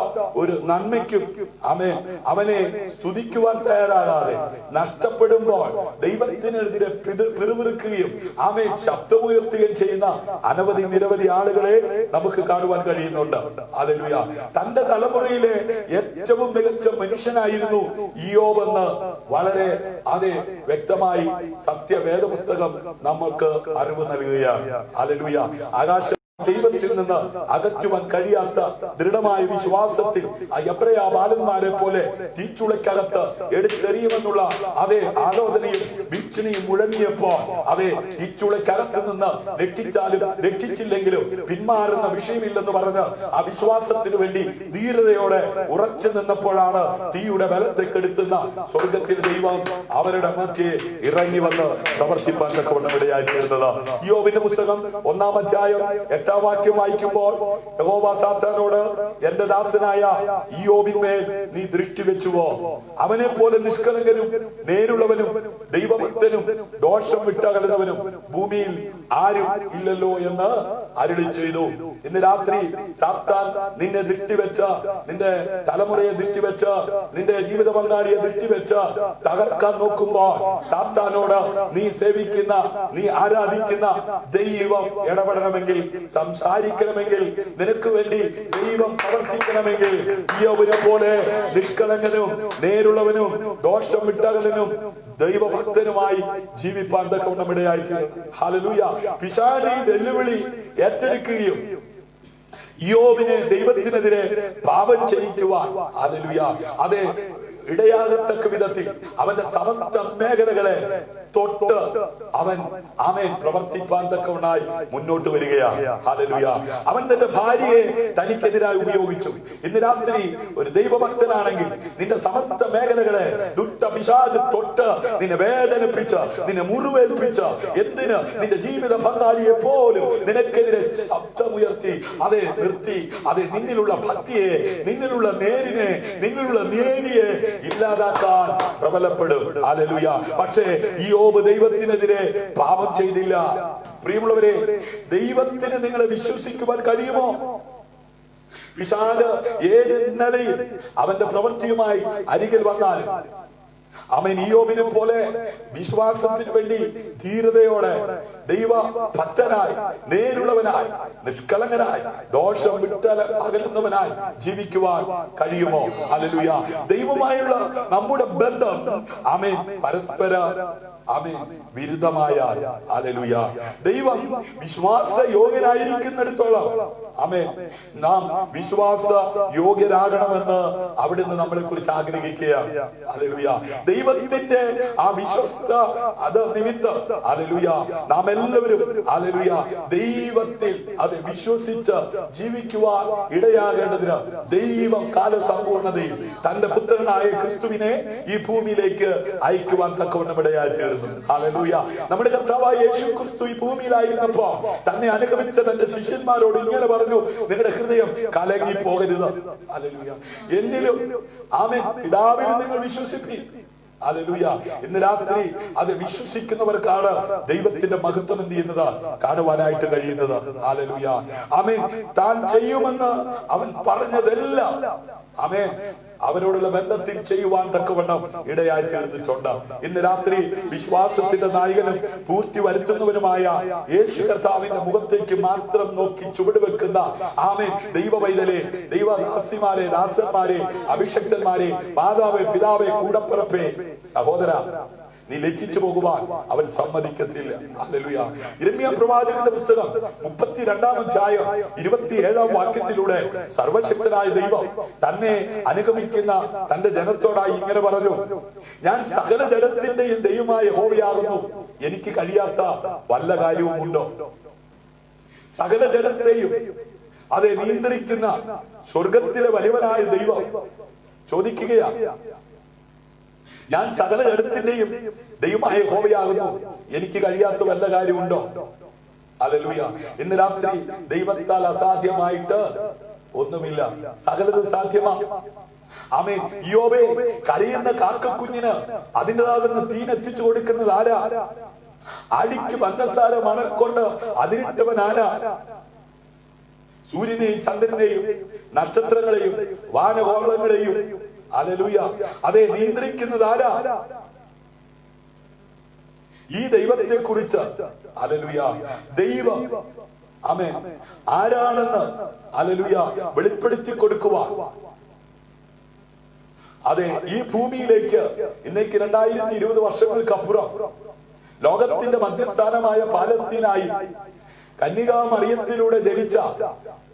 ഒരു നന്മയ്ക്കും ആമേൻ അവനെ സ്തുതിക്കുവാൻ തയ്യാറാകാതെ നഷ്ടപ്പെടുമ്പോൾ ദൈവത്തിനെതിരെ പിറുപിറുക്കുകയും ആമേൻ ശബ്ദമുയർത്തുകയും ചെയ്യുന്ന അനവധി നിരവധി ആളുകളെ നമുക്ക് കാണുവാൻ കഴിയുന്നുണ്ട്. ഹല്ലേലൂയ. തന്റെ തലമുറയിലെ ഏറ്റവും മികച്ച മനുഷ്യനായിരുന്നു ഇയ്യോബ് എന്ന് വളരെ വ്യക്തമായി സത്യവേദ പുസ്തകം നമുക്ക് അറിവ് നൽകുകയാണ്. ഹല്ലേലൂയ. ആകാശ ദൈവത്തിൽ നിന്ന് അകറ്റുവാൻ കഴിയാത്ത ദൃഢമായ വിശ്വാസത്തിൽ ആ എബ്രായ ബാലന്മാരെ പോലെ തീച്ചുളക്കകത്ത് എടുത്തെറിയുമെന്നുള്ള ആലോചനയും ഭീഷണിയും മുഴങ്ങിയപ്പോൾ തീച്ചുളക്കകത്ത് നിന്ന് രക്ഷിച്ചാലും രക്ഷിച്ചില്ലെങ്കിലും പിന്മാറുന്ന വിഷയമില്ലെന്ന് പറഞ്ഞ് ആ വിശ്വാസത്തിന് വേണ്ടി ധീരതയോടെ ഉറച്ചു നിന്നപ്പോഴാണ് തീയുടെ ബലത്തെ കെടുത്തുന്ന സ്വർഗത്തിലെ ദൈവം അവരുടെ മധ്യേ ഇറങ്ങി വന്ന് പ്രവർത്തിപ്പാൻ തക്കവണ്ണം ഇടയായി തീർന്നത്. ഇയ്യോബിന്റെ പുസ്തകം 1-ാം അധ്യായം 8-ാം വാക്യം വായിക്കുമ്പോൾ യഹോവ സാത്താനോട്, എന്റെ ദാസനായ ഇയ്യോബിന്മേൽ നീ ദൃഷ്ടി വെച്ചുവോ? അവനെ പോലെ നിഷ്കളങ്കനും നേരുള്ളവനും ദൈവഭക്തനും ദോഷം വിട്ടകലുന്നവനും ഭൂമിയിൽ ആരും ഇല്ലല്ലോ എന്ന് അരുളി ചെയ്തു. ഇന്ന് രാത്രി സാത്താൻ നിന്നെ ദൃഷ്ടിവെച്ച, നിന്റെ തലമുറയെ ദൃഷ്ടിവെച്ച, നിന്റെ ജീവിത പങ്കാളിയെ ദൃഷ്ടിവെച്ച തകർക്കാൻ നോക്കുമ്പോൾ സാത്താനോട്, നീ സേവിക്കുന്ന, നീ ആരാധിക്കുന്ന ദൈവം ഇടപെടണമെങ്കിൽ, സംസാരിക്കണമെങ്കിൽ, നിനക്ക് വേണ്ടി ദൈവം പ്രവർത്തിക്കണമെങ്കിൽ ഇയ്യോബിനെ പോലെ നിഷ്കളങ്കനും നേരുള്ളവനും ദോഷം വിട്ടകലനും ദൈവഭക്തനുമായി ജീവിപ്പാൻ തക്കവണ്ണം ഇടയായി. ഹല്ലേലൂയ. പിശാചി വെല്ലുവിളി ഏറ്റെടുക്കുകയും ഇയ്യോബിനെ ദൈവത്തിനെതിരെ പാപം ചെയ്യിക്കുവാൻ ഹല്ലേലൂയ ഇടയാകത്തക്ക വിധത്തിൽ അവന്റെ സമസ്ത മേഖലകളെ തൊട്ട് അവൻ ആമേൻ പ്രവർത്തിപ്പാൻ തക്കവണ്ണായി മുന്നോട്ട് വരികയാണ്. ഹല്ലേലൂയ. അവൻ തന്റെ ഭാര്യയെ തനിക്കെതിരായി ഉപയോഗിച്ചു. ഇന്ന് രാത്രി ഒരു ദൈവഭക്തനാണെങ്കിൽ നിന്റെ സമസ്ത മേഖലകളെ ദുഷ്ടപിശാച് തൊട്ട് നിന്നെ വേദനിപ്പിച്ച്, നിന്നെ മുറിവേൽപ്പിച്ച്, എന്തിന് നിന്റെ ജീവിത പങ്കാളിയെ പോലും നിനക്കെതിരെ ശബ്ദമുയർത്തി നിർത്തി നിന്നിലുള്ള ഭക്തിയെ, നിന്നിലുള്ള നേരിനെ, നിന്നിലുള്ള നേരിയെ ഇല്ലാതാക്കാൻ പ്രബലപ്പെടും. ഹല്ലേലൂയ. പക്ഷേ ഇയ്യോബ് ദൈവത്തിനെതിരെ പാപം ചെയ്തില്ല. പ്രിയമുള്ളവരെ, ദൈവത്തിന് നിങ്ങളെ വിശ്വസിക്കുവാൻ കഴിയുമോ? പിശാച് ഏത് നിലയിൽ അവന്റെ പ്രവൃത്തിയുമായി അരികിൽ വന്നാലും അവൻ ഇയ്യോബിനെ പോലെ വിശ്വാസത്തിന് വേണ്ടി ധീരതയോടെ ദൈവ ഭക്തനായി, നേരുള്ളവനായി, നിഷ്കളങ്കനായി, ദോഷം അകലുന്നവനായി ജീവിക്കുവാൻ കഴിയുമോ? ഹല്ലേലൂയ. ദൈവമായുള്ള നമ്മുടെ ബന്ധം ആമേൻ പരസ്പര വിരുദ്ധമായ ഹല്ലേലൂയ. ദൈവം വിശ്വാസ യോഗ്യനായിരിക്കുന്നിടത്തോളം ആമേൻ നാം വിശ്വാസ യോഗ്യരാകണമെന്ന് അവിടുന്ന് നമ്മളെ കുറിച്ച് ആഗ്രഹിക്കുകയാണ്. ഹല്ലേലൂയ. ദൈവത്തിന്റെ ആ വിശ്വസ്ത നിമിത്തം ഹല്ലേലൂയ നാം എല്ലാവരും ഹല്ലേലൂയ ദൈവത്തിൽ വിശ്വസിച്ച് ജീവിക്കുവാൻ ഇടയാകേണ്ടതിന് ദൈവം കാലസമ്പൂർണതയിൽ തന്റെ പുത്രനായ ക്രിസ്തുവിനെ ഈ ഭൂമിയിലേക്ക് അയക്കുവാൻ തക്കവണ്ണം ഇടയായി തീർന്നു. ഹല്ലേലൂയ. നമ്മുടെ കർത്താവായ യേശു ക്രിസ്തു ഈ ഭൂമിയിലായിരുന്നപ്പോ തന്നെ അനുഗമിച്ച തന്റെ ശിഷ്യന്മാരോട് ഇങ്ങനെ പറഞ്ഞു, നിങ്ങളുടെ ഹൃദയം കലങ്ങി പോകരുത്. ഹല്ലേലൂയ. എന്നിലും ആമേൻ പിതാവിലും നിങ്ങൾ വിശ്വസിപ്പീൻ. ഹല്ലേലൂയ. ഇന്ന് രാത്രി വിശ്വസിക്കുന്നവർക്കാണ് ദൈവത്തിന്റെ മഹത്വം എന്ത് ചെയ്യുന്നത് കാണുവാനായിട്ട് കഴിയുന്നത്. ഹല്ലേലൂയ. ആമേൻ. താൻ ചെയ്യുമെന്ന് അവൻ പറഞ്ഞതെല്ലാം ആമേൻ അവരോടുള്ള ബന്ധത്തിൽ ചെയ്യുവാൻ തക്കവണ്ണം ഇടയായി തീർന്നിട്ടുണ്ട്. ഇന്ന് രാത്രി വിശ്വാസത്തിന്റെ നായകനും പൂർത്തി വരുത്തുന്നവനുമായ യേശു കർത്താവിന്റെ മുഖത്തേക്ക് മാത്രം നോക്കി ചുവടുവെക്കുന്ന ആമേൻ ദൈവ പൈതലേ, ദൈവദാസിമാരെ, ദാസന്മാരെ, അഭിഷക്തന്മാരെ, മാതാവേ, പിതാവേ, കൂടപ്പിറപ്പേ, സഹോദര, നീ ലജ്ജിച്ചു പോകുവാൻ അവൻ സമ്മതിക്കത്തില്ല. ഹല്ലേലൂയ. യിരെമ്യാ പ്രവാചകന്റെ പുസ്തകം 32-ാം അധ്യായം 27-ാം വാക്യത്തിലൂടെ സർവശക്തനായ ദൈവം തന്നെ അനുഗമിക്കുന്ന തന്റെ ജനത്തോടായി ഇങ്ങനെ പറഞ്ഞു: ഞാൻ സകല ജഡത്തിന്റെയും ദൈവമായ യഹോവയാകുന്നു, എനിക്ക് കഴിയാത്ത വല്ല കാര്യവും ഉണ്ടോ? സകല ജഡത്തെയും അതെ നിയന്ത്രിക്കുന്ന സ്വർഗത്തിലെ വലിയവനായ ദൈവം ചോദിക്കുകയാണ്, ഞാൻ സകല ജഡത്തിന്റെയും ദൈവമായ യഹോവയാകുന്നു, എനിക്ക് കഴിയാത്ത വല്ല കാര്യമുണ്ടോ? ഹല്ലേലൂയ. ഇന്ന് രാത്രി ദൈവത്താൽ അസാധ്യമായിട്ട് ഒന്നുമില്ല, സകലതും സാധ്യമാണ്. ആമേൻ. യോബേ, കരയുന്ന കാക്കക്കുഞ്ഞിന് അതിൻ്റെതാകുന്ന തീനെത്തിച്ചു കൊടുക്കുന്നത് ആരാ? ആടിക്ക് പഞ്ചസാര മണക്കൊണ്ട് അതിരിട്ടവൻ ആരാ? സൂര്യനെയും ചന്ദ്രനെയും നക്ഷത്രങ്ങളെയും വാനഗോളങ്ങളെയും ഹല്ലേലൂയ അതെ നിയന്ത്രിക്കുന്നത് ആരാ? ഈ ദൈവത്തെ കുറിച്ച് ഹല്ലേലൂയ ദൈവം ആമേൻ ആരാണെന്ന് ഹല്ലേലൂയ വെളിപ്പെടുത്തി കൊടുക്കുവാൻ അതെ ഈ ഭൂമിയിലേക്ക് ഇന്നേക്ക് 2020 വർഷങ്ങൾക്കപ്പുറം ലോകത്തിന്റെ മധ്യസ്ഥാനമായ പാലസ്തീനായി കന്യകാ മറിയത്തിലൂടെ ജനിച്ച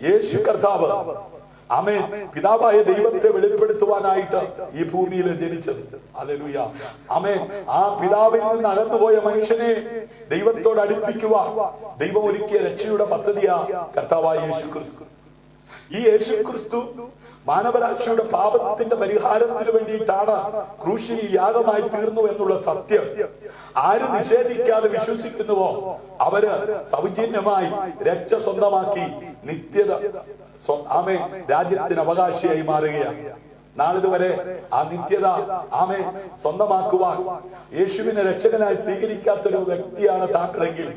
യേശു കർത്താവ് ആമേൻ പിതാവായ ദൈവത്തെ വെളിപ്പെടുത്തുവാനായിട്ട് ഈ ഭൂമിയിൽ ജനിച്ചത്. ഹല്ലേലൂയ. ആമേൻ. ആ പിതാവിൽ നിന്ന് അകന്നുപോയ മനുഷ്യനെ ദൈവത്തോട് അടുപ്പിക്കുവാൻ ദൈവം ഒരുക്കിയ രക്ഷയുടെ പദ്ധതിയാ കർത്താവായ യേശു ക്രിസ്തു. ഈ യേശു ക്രിസ്തു മാനവരാശിയുടെ പാപത്തിന്റെ പരിഹാരത്തിന് വേണ്ടിയിട്ടാണ് ക്രൂശിൽ യാഗമായി തീർന്നു എന്നുള്ള സത്യം ആര് നിഷേധിക്കാതെ വിശ്വസിക്കുന്നുവോ അവര് സൗജന്യമായി രക്ഷ സ്വന്തമാക്കി നിത്യത ആമേൻ രാജ്യത്തിന് അവകാശിയായി മാറുകയാണ്. നാളിതുവരെ ആ നിത്യത ആമേൻ സ്വന്തമാക്കുവാൻ യേശുവിനെ രക്ഷകനായി സ്വീകരിക്കാത്തൊരു വ്യക്തിയാണ് താങ്കളെങ്കിൽ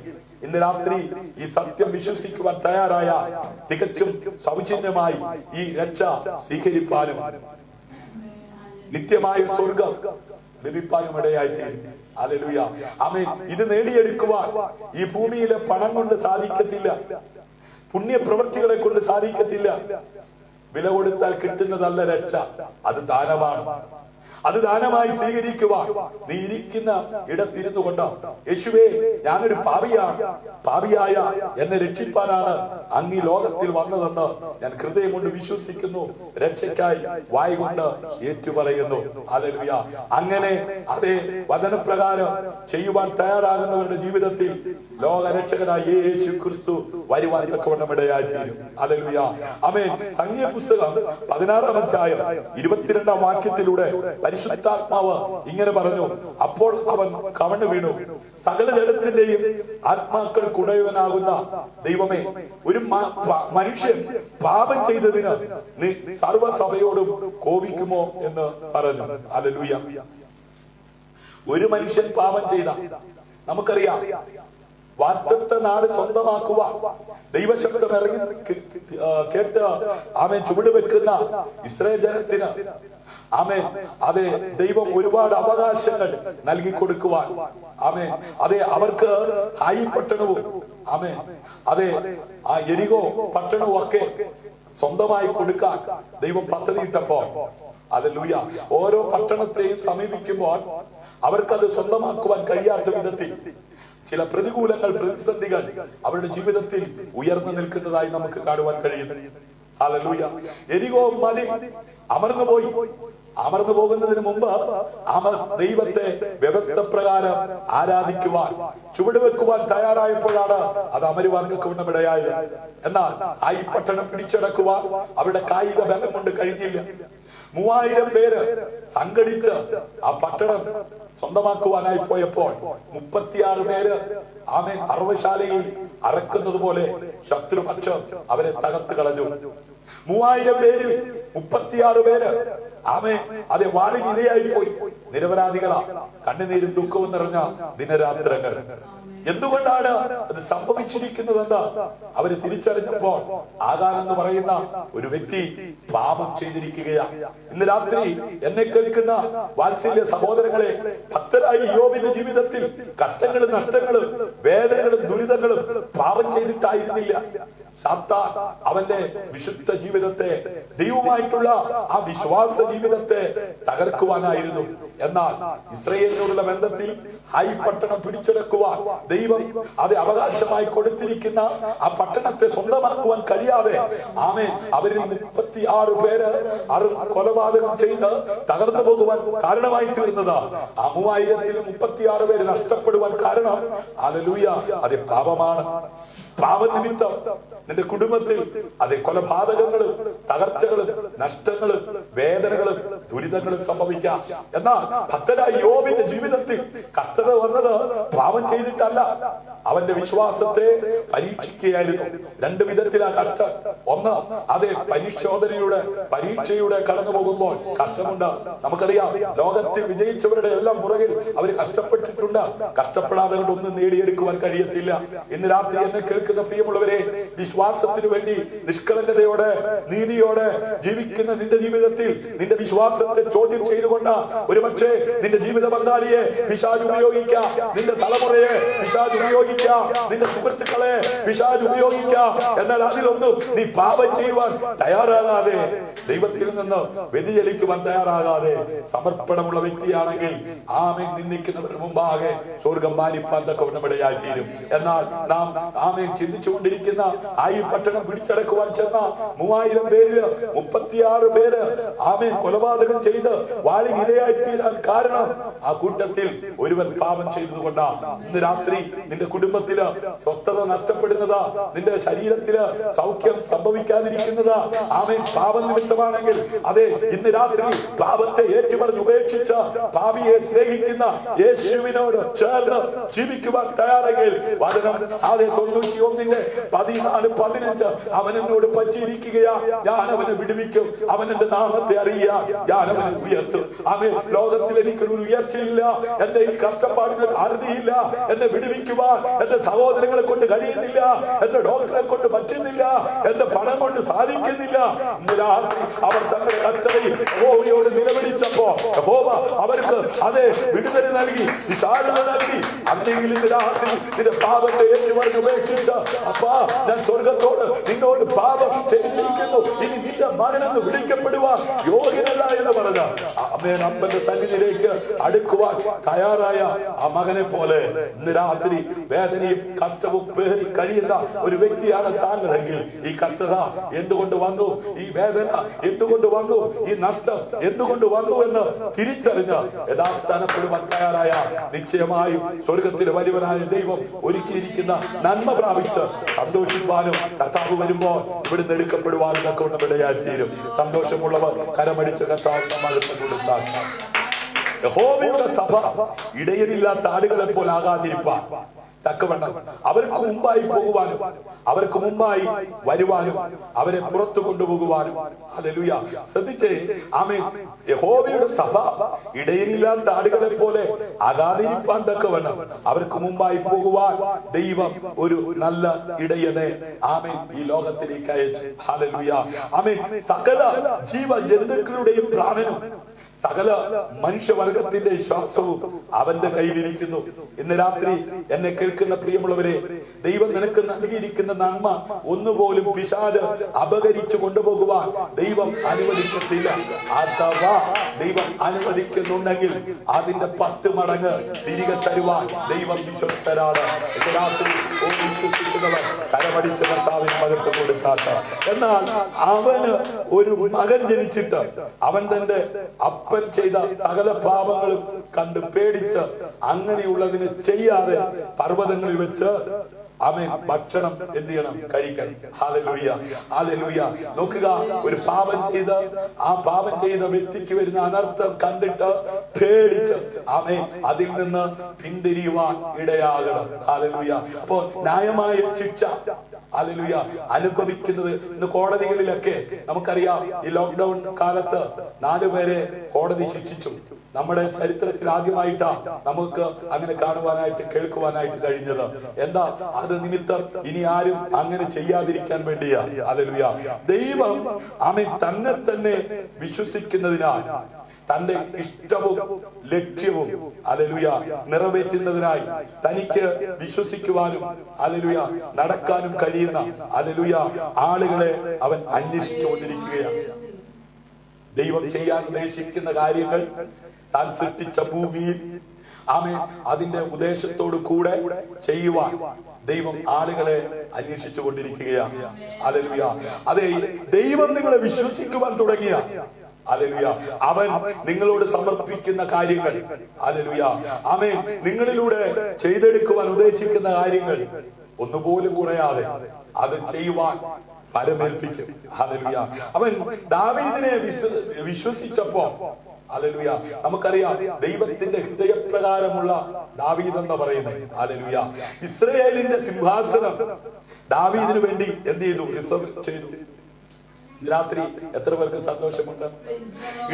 ഇന്ന് രാത്രി ഈ സത്യം വിശ്വസിക്കുവാൻ തയ്യാറായ തികച്ചും സൗജന്യമായി ഈ രക്ഷ സ്വീകരിപ്പാനും നിത്യമായ സ്വർഗം ലഭിപ്പാനും ഇടയായി തീരും. ഹല്ലേലൂയ. ആമേൻ. ഇത് നേടിയെടുക്കുവാൻ ഈ ഭൂമിയിലെ പണം കൊണ്ട് സാധിക്കത്തില്ല, പുണ്യപ്രവൃത്തികളെ കൊണ്ട് സാധിക്കത്തില്ല. വില കൊടുത്താൽ കിട്ടുന്നതല്ല രക്ഷ, അത് ദാനമാണ്. അത് ദാനമായി സ്വീകരിക്കുവാൻ നീ ഇരിക്കുന്ന ഇടത്തിരുന്നു കൊണ്ട് യേശുവേ, ഞാനൊരു പാപിയായ എന്നെ രക്ഷിപ്പാനാണ് അങ്ങ് ഈ ലോകത്തിൽ വന്നതെന്ന് ഞാൻ ഹൃദയം കൊണ്ട് വിശ്വസിക്കുന്നു, രക്ഷയ്ക്കായി വായ കൊണ്ട് ഏറ്റുപറയുന്നു. ഹല്ലേലൂയ. അങ്ങനെ അതേ വചനപ്രകാരം ചെയ്യുവാൻ തയ്യാറാകുന്നവരുടെ ജീവിതത്തിൽ ലോകരക്ഷകനായ യേശു ക്രിസ്തു വരുവാൻ തക്കവണ്ണം ഇടയായി തീരും. ഹല്ലേലൂയ. ആമേൻ. സംഖ്യ പുസ്തകം 16-ാം അധ്യായം 22-ാം വാക്യത്തിലൂടെ പരിശുദ്ധാത്മാവ് ഇങ്ങനെ പറഞ്ഞു: അപ്പോൾ അവൻ കവണ് വീണു, സകല ജഡത്തിന്റെയും ആത്മാക്കൾക്കുടയവനാകുന്ന ദൈവമേ, ഒരു മനുഷ്യൻ പാപം ചെയ്തതിന് നീ സർവ്വസഭയോടും കോപിക്കുമോ എന്ന് പറഞ്ഞു. ഹല്ലേലൂയ. ഒരു മനുഷ്യൻ പാപം ചെയ്ത നമുക്കറിയാം, വാഗ്ദത്ത നാട് സ്വന്തമാക്കുവാൻ ദൈവശബ്ദം ഇറങ്ങി കേട്ട് ആമേൻ ചുവടുവെക്കുന്ന ഇസ്രായേൽ ജനത്തിന് ആമേൻ അതെ ദൈവം ഒരുപാട് അവകാശങ്ങൾ നൽകി കൊടുക്കുവാൻ ആമേൻ അതെ അവർക്ക് ഹായി പട്ടണവും ആമേൻ അതെ ആ യെരിഹോ പട്ടണവും ഒക്കെ സ്വന്തമായി കൊടുക്കാൻ ദൈവം പദ്ധതിയിട്ടപ്പോൾ ഹല്ലേലൂയ ഓരോ പട്ടണത്തെയും സമീപിക്കുമ്പോൾ അവർക്കത് സ്വന്തമാക്കുവാൻ കഴിയാത്ത വിധത്തിൽ ചില പ്രതികൂലങ്ങൾ, പ്രതിസന്ധികൾ അവരുടെ ജീവിതത്തിൽ ഉയർന്നു നിൽക്കുന്നതായി നമുക്ക് കാണുവാൻ കഴിയുന്നു. ഹല്ലേലൂയ. യെരിഹോ മതിൽ അമർന്നു പോകുന്നതിന് മുമ്പ് ദൈവത്തെ വ്യവസ്ഥപ്രകാരം ആരാധിക്കുവാൻ ചുവടുവെക്കുവാൻ തയ്യാറായപ്പോഴാണ് അത് അമരുവാൻ ഇടയായത്. എന്നാൽ ആ ഈ പട്ടണം പിടിച്ചടക്കുവാൻ അവരുടെ കായിക ബലം കൊണ്ട് കഴിഞ്ഞില്ല. 3000 പേര് സംഘടിച്ച് ആ പട്ടണം സ്വന്തമാക്കുവാനായി പോയപ്പോൾ 36 പേര് ആമേൻ അറവശാലയിൽ അറക്കുന്നത് പോലെ ശത്രുപക്ഷം അവരെ തകർത്ത് കളഞ്ഞു. 3000 പേരിൽ 36 പേര് ആമേ അതെ വാളിനിരയായി പോയി. നിരപരാധികളാ, കണ്ണുനീരും ദുഃഖവും നിറഞ്ഞ ദിനരാത്രങ്ങൾ. എന്തുകൊണ്ടാണ് അത് സംഭവിച്ചിരിക്കുന്നതെന്ന് അവര് തിരിച്ചറിഞ്ഞപ്പോൾ ആകാൻ എന്ന് പറയുന്ന ഒരു വ്യക്തി പാപം ചെയ്തിരിക്കുകയാണ്. ഇന്ന് രാത്രി എന്നെ കേൾക്കുന്ന വാത്സല്യ സഹോദരങ്ങളെ, ഭക്തരായി യോബിന്റെ ജീവിതത്തിൽ കഷ്ടങ്ങളും നഷ്ടങ്ങളും വേദനകളും ദുരിതങ്ങളും പാപം ചെയ്തിട്ടായിരുന്നില്ല. സാത്താൻ അവന്റെ വിശുദ്ധ ജീവിതത്തെ, ദൈവമായിട്ടുള്ള ആ വിശ്വാസ ജീവിതത്തെ തകർക്കുവാനായിരുന്നു. എന്നാൽ ഇസ്രായേലിനോടുള്ള ബന്ധത്തിൽ ഹായി പട്ടണം പിടിച്ചെടുക്കുവാൻ ദൈവം അത് അവകാശമായി കൊടുത്തിരിക്കുന്ന ആ പട്ടണത്തെ സ്വന്തമാക്കുവാൻ കഴിയാതെ അവരിൽ 36 പേര് കൊലപാതകം ചെയ്ത് തകർന്നു പോകുവാൻ കാരണമായി തീർന്നത്. ആ 3036 പേര് നഷ്ടപ്പെടുവാൻ കാരണം ഹല്ലേലൂയ അത് പാപമാണ്. പാപനിമിത്തം നിന്റെ കുടുംബത്തിൽ അതെ കൊലപാതകങ്ങളും തകർച്ചകളും നഷ്ടങ്ങളും വേദനകളും ദുരിതങ്ങളും സംഭവിക്കാം. എന്നാൽ ഭക്തനായ യോബിന്റെ ജീവിതത്തിൽ കഷ്ടത വന്നത് പാപം ചെയ്തിട്ടല്ല, അവന്റെ വിശ്വാസത്തെ പരീക്ഷിക്കുകയായിരുന്നു. 2 വിധത്തിലാ കഷ്ടം. ഒന്ന്, അതെ പരീക്ഷയുടെ കടന്നു പോകുമ്പോൾ കഷ്ടമുണ്ട്. നമുക്കറിയാം, ലോകത്തിൽ വിജയിച്ചവരുടെ എല്ലാം പുറകിൽ അവർ കഷ്ടപ്പെട്ടിട്ടുണ്ട്. കഷ്ടപ്പെടാതെ ഒന്നും നേടിയെടുക്കുവാൻ കഴിയത്തില്ല. ഇന്ന് രാത്രി എന്നെ കേൾക്കുന്ന പ്രിയമുള്ളവരെ, വിശ്വാസത്തിന് വേണ്ടി നിഷ്കളങ്കതയോടെ നീതിയോടെ ജീവിക്കുന്ന നിന്റെ ജീവിതത്തിൽ നിന്റെ വിശ്വാസത്തെ ചോദ്യം ചെയ്തുകൊണ്ട് ഒരുപക്ഷെ നിന്റെ ജീവിത പങ്കാളിയെ പിശാച് ഉപയോഗിക്കാം, നിന്റെ തലമുറയെ പിശാച് ഉപയോഗിക്കാം, നിന്റെ സുഹൃത്തുക്കളെ പിശാച് ഉപയോഗിക്കാം. എന്നാൽ അതിലൊന്നും നീ പാപം ചെയ്യുവാൻ തയ്യാറാകാതെ, ദൈവത്തിൽ നിന്ന് വ്യതിചലിക്കുവാൻ തയ്യാറാകാതെ സമർപ്പണമുള്ള വ്യക്തിയാണെങ്കിൽ ആമേൻ നിന്ദിക്കുന്നവരുടെ മുമ്പാകെ സ്വർഗം മാനിപ്പാൻ തക്കവണ്ണമിടയായി തീരും. എന്നാൽ നാം ആമേൻ ചിന്തിച്ചുകൊണ്ടിരിക്കുന്ന ഈ പട്ടണം പിടിച്ചടക്കുവാൻ ചെന്ന 3000 പേരില് 36 പേര് ആമേൻ കൊലപാതകം ചെയ്ത് വാളി ഇരയായി തീരാൻ കാരണം ആ കൂട്ടത്തിൽ ഒരുവൻ പാപം ചെയ്തതുകൊണ്ടാ. ഇന്ന് രാത്രി നിന്റെ കുടുംബത്തില് സ്വസ്ഥത നഷ്ടപ്പെടുന്നതാ, നിന്റെ ശരീരത്തില് സൗഖ്യം സംഭവിക്കാതിരിക്കുന്നതാ ആമേൻ പാപം നിമിത്തമാണെങ്കിൽ, അതെ ഇന്ന് രാത്രി പാപത്തെ ഏറ്റുപറഞ്ഞ് ഉപേക്ഷിച്ച പാപിയെ സ്നേഹിക്കുന്ന യേശുവിനോട് ചേർന്ന് ജീവിക്കുവാൻ തയ്യാറെങ്കിൽ വചനം 91:14-15 അവൻ എന്നോട് പറ്റിയിരിക്കുകയാ, ഞാൻ അവനെ വിടുവിക്കും, അവൻ എന്റെ നാമത്തെ അറിയാം, ഞാൻ അവനെ ഉയർത്തും. ആമേൻ. ലോകത്തിൽ എനിക്കൊരു ഉയർച്ചയില്ല, എന്റെ ഈ കഷ്ടപ്പാടുകൾ അറുതിയില്ല, എന്നെ വിടുവിക്കുവാൻ എന്റെ സഹോദരങ്ങളെ കൊണ്ട് കഴിയുന്നില്ല, എന്റെ ഡോക്ടറെ കൊണ്ട് പറ്റുന്നില്ല, എന്റെ പണം കൊണ്ട് സാധിക്കുന്നില്ല. ഇന്ന് രാത്രി അവർ തങ്ങളുടെ കർത്തവയിൽ യഹോവയോട് നിലവിളിച്ചപ്പോ യഹോവ അവർക്ക് അതേ വിടുതൽ നൽകി, വിശാലത നൽകി. അന്നെങ്കിലും ഇന്ന് രാത്രി നിന്റെ പാപത്തെ ഏറ്റുപറഞ്ഞ് ഉപേക്ഷിച്ച അപ്പാ, ഞാൻ സ്വർഗത്തോട് നിന്നോട് പാപം ചെയ്തിരിക്കുന്നു, ഇനി നിന്റെ മകനെന്ന് വിളിക്കപ്പെടുവാൻ യോഗ്യനല്ല എന്ന് പറഞ്ഞ അമ്മേൻ അപ്പന്റെ സന്നിധിയിലേക്ക് അടുക്കുവാൻ തയ്യാറായ ആ മകനെ പോലെ ഇന്ന് രാത്രി വേദനയും കഷ്ടവും പേറി കഴിയുന്ന ഒരു വ്യക്തിയാണ് താങ്കളെങ്കിൽ ഈ കഷ്ടത എന്തുകൊണ്ട് വന്നു, ഈ വേദന എന്തുകൊണ്ട് വന്നു, ഈ നഷ്ടം എന്തുകൊണ്ട് വന്നു എന്ന് തിരിച്ചറിഞ്ഞ് യഥാസ്ഥാനപ്പെടുവാൻ തയ്യാറായ നിശ്ചയമായും സ്വർഗത്തിൽ വലിയവനായ ദൈവം ഒരുക്കിയിരിക്കുന്ന നന്മ പ്രാപിച്ച് സന്തോഷിപ്പാനും കർത്താവ് വരുമ്പോൾ ഇവിടുന്ന് എടുക്കപ്പെടുവാനും ഒക്കെ ഇടയായി തീരും. സന്തോഷമുള്ളവർ കരമടിച്ച് കർത്താവ് മകത്ത് കൊടുത്താൽ യഹോവയുടെ സഭ ഇടയനില്ലാത്ത ആടുകളെ പോലെ ആകാതിരിപ്പാൻ തക്കവണ്ണം അവർക്ക് മുമ്പായി പോകുവാനും അവർക്ക് മുമ്പായി വരുവാനും അവരെ പുറത്തു കൊണ്ടുപോകുവാനും. ഹല്ലേലൂയ. ശ്രദ്ധിച്ചേ, ആമേൻ. യഹോവയുടെ സഭ ഇടയനില്ലാത്ത ആടുകളെ പോലെ ആകാതിരിപ്പാൻ തക്കവണ്ണം അവർക്ക് മുമ്പായി പോകുവാൻ ദൈവം ഒരു നല്ല ഇടയനെ ആമേൻ ഈ ലോകത്തിലേക്ക് അയച്ചു. ഹല്ലേലൂയ. ആമേൻ. സകല ജീവജന്തുക്കളുടെയും പ്രാണനും സകല മനുഷ്യവർഗത്തിന്റെ ശ്വാസവും അവന്റെ കയ്യിലിരിക്കുന്നു. ഇന്ന് രാത്രി എന്നെ കേൾക്കുന്ന പ്രിയമുള്ളവരെ, ദൈവം നിനക്ക് നൽകിയിരിക്കുന്ന നന്മ ഒന്നുപോലും പിശാച് അപഹരിച്ചു കൊണ്ടുപോകുവാൻ ദൈവം അനുവദിക്കത്തില്ല. അഥവാ ദൈവം അനുവദിക്കുന്നുണ്ടെങ്കിൽ അതിന്റെ 10 മടങ്ങ് തിരികെ തരുവാൻ ദൈവം വിശ്വസ്തരാണ്. ഇന്ന് രാത്രി വിശ്വസിക്കുന്നവർ കരമടിച്ച കർത്താവിന് മകൾക്ക് കൊടുക്കാത്ത, എന്നാൽ അവന് ഒരു മകൻ ജനിച്ചിട്ട് അവൻ തന്റെ അപ്പൻ ചെയ്ത സകല പാപങ്ങളും കണ്ട് പേടിച്ച് അങ്ങനെയുള്ളതിനെ ചെയ്യാതെ പർവ്വതങ്ങളിൽ വെച്ച് അവൻ ഭക്ഷണം എന്ത് ചെയ്യണം, കഴിക്കണം. Hallelujah, hallelujah. നോക്കുക, ഒരു പാപം ചെയ്ത് ആ പാപം ചെയ്ത വ്യക്തിക്ക് വരുന്ന അനർത്ഥം കണ്ടിട്ട് പേടിച്ച് അവൻ അതിൽ നിന്ന് പിന്തിരിയുവാൻ ഇടയാകണം. ഹല്ലേലൂയ. അപ്പോ ന്യായമായ ശിക്ഷ ഹല്ലേലൂയ അനുഭവിക്കുന്നത്. ഇന്ന് കോടതികളിലൊക്കെ നമുക്കറിയാം, ഈ ലോക്ക്ഡൌൺ കാലത്ത് 4 പേരെ കോടതി ശിക്ഷിച്ചു. നമ്മുടെ ചരിത്രത്തിൽ ആദ്യമായിട്ടാ നമുക്ക് അങ്ങനെ കാണുവാനായിട്ട് കേൾക്കുവാനായിട്ട് കഴിഞ്ഞത്. എന്താ അത് നിമിത്തം? ഇനി ആരും അങ്ങനെ ചെയ്യാതിരിക്കാൻ വേണ്ടിയാ. ഹല്ലേലൂയ. ദൈവം ആമേൻ തന്നെ തന്നെ വിശ്വസിക്കുന്നതിനാൽ, തന്റെ ഇഷ്ടവും ലക്ഷ്യവും ഹല്ലേലൂയ നിറവേറ്റുന്നതിനായി തനിക്ക് വിശ്വസിക്കുവാനും ഹല്ലേലൂയ നടക്കാനും കഴിയുന്ന ഹല്ലേലൂയ ആളുകളെ അവൻ അന്വേഷിച്ചുകൊണ്ടിരിക്കുകയാണ്. ദൈവം ചെയ്യാൻ ഉദ്ദേശിക്കുന്ന കാര്യങ്ങൾ താൻ സൃഷ്ടിച്ച ഭൂമിയിൽ ആമേൻ അതിന്റെ ഉദ്ദേശത്തോടു കൂടെ ചെയ്യുവാൻ ദൈവം ആളുകളെ അന്വേഷിച്ചു കൊണ്ടിരിക്കുകയാണ്. ഹല്ലേലൂയ. അതെ, ദൈവം നിങ്ങളെ വിശ്വസിക്കുവാൻ തുടങ്ങിയ ഹല്ലേലൂയ അവൻ നിങ്ങളോട് സമർപ്പിക്കുന്ന കാര്യങ്ങൾ ഹല്ലേലൂയ ആമേൻ നിങ്ങളിലൂടെ ചെയ്തെടുക്കുവാൻ ഉദ്ദേശിക്കുന്ന കാര്യങ്ങൾ ഒന്നുപോലും കുറയാതെ അത് ചെയ്യുവാൻ പരമേൽപ്പിക്കും. ഹല്ലേലൂയ. അവൻ ദാവീദിനെ വിശ്വസിച്ചപ്പോ ഹല്ലേലൂയ നമുക്കറിയാം, ദൈവത്തിന്റെ ഹൃദയപ്രകാരമുള്ള ദാവീദ് എന്ന് പറയുന്നത് ഹല്ലേലൂയ ഇസ്രായേലിന്റെ സിംഹാസനം ദാവീദിന് വേണ്ടി എന്ത് ചെയ്തു? റിസർവ് ചെയ്തു. രാത്രി എത്ര പേർക്ക് സന്തോഷമുണ്ട്?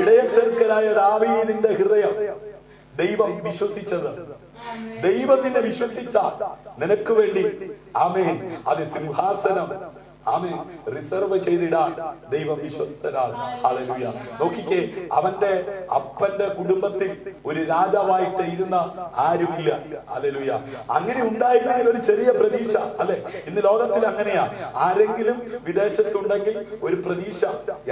ഇടയച്ചെറുക്കനായ ദാവീദിന്റെ ഹൃദയം ദൈവം വിശ്വസിച്ചത്, ദൈവത്തിനെ വിശ്വസിച്ച നിനക്ക് വേണ്ടി ആമേൻ അത് സിംഹാസനം ആമേൻ റിസർവ് ചെയ്തിടാൻ ദൈവം വിശ്വസ്തനാണ്. ഹല്ലേലൂയ. നോക്കിക്കേ, അവന്റെ അപ്പന്റെ കുടുംബത്തിൽ ഒരു രാജാവായിട്ട് ഇരുന്ന ആരുമില്ല. ഹല്ലേലൂയ. അങ്ങനെ ഉണ്ടായിരുന്നെങ്കിൽ ഒരു ചെറിയ പ്രതീക്ഷ അല്ലെ? ഇന്ന് ലോകത്തിൽ അങ്ങനെയാ. ആരെങ്കിലും വിദേശത്തുണ്ടെങ്കിൽ ഒരു പ്രതീക്ഷ,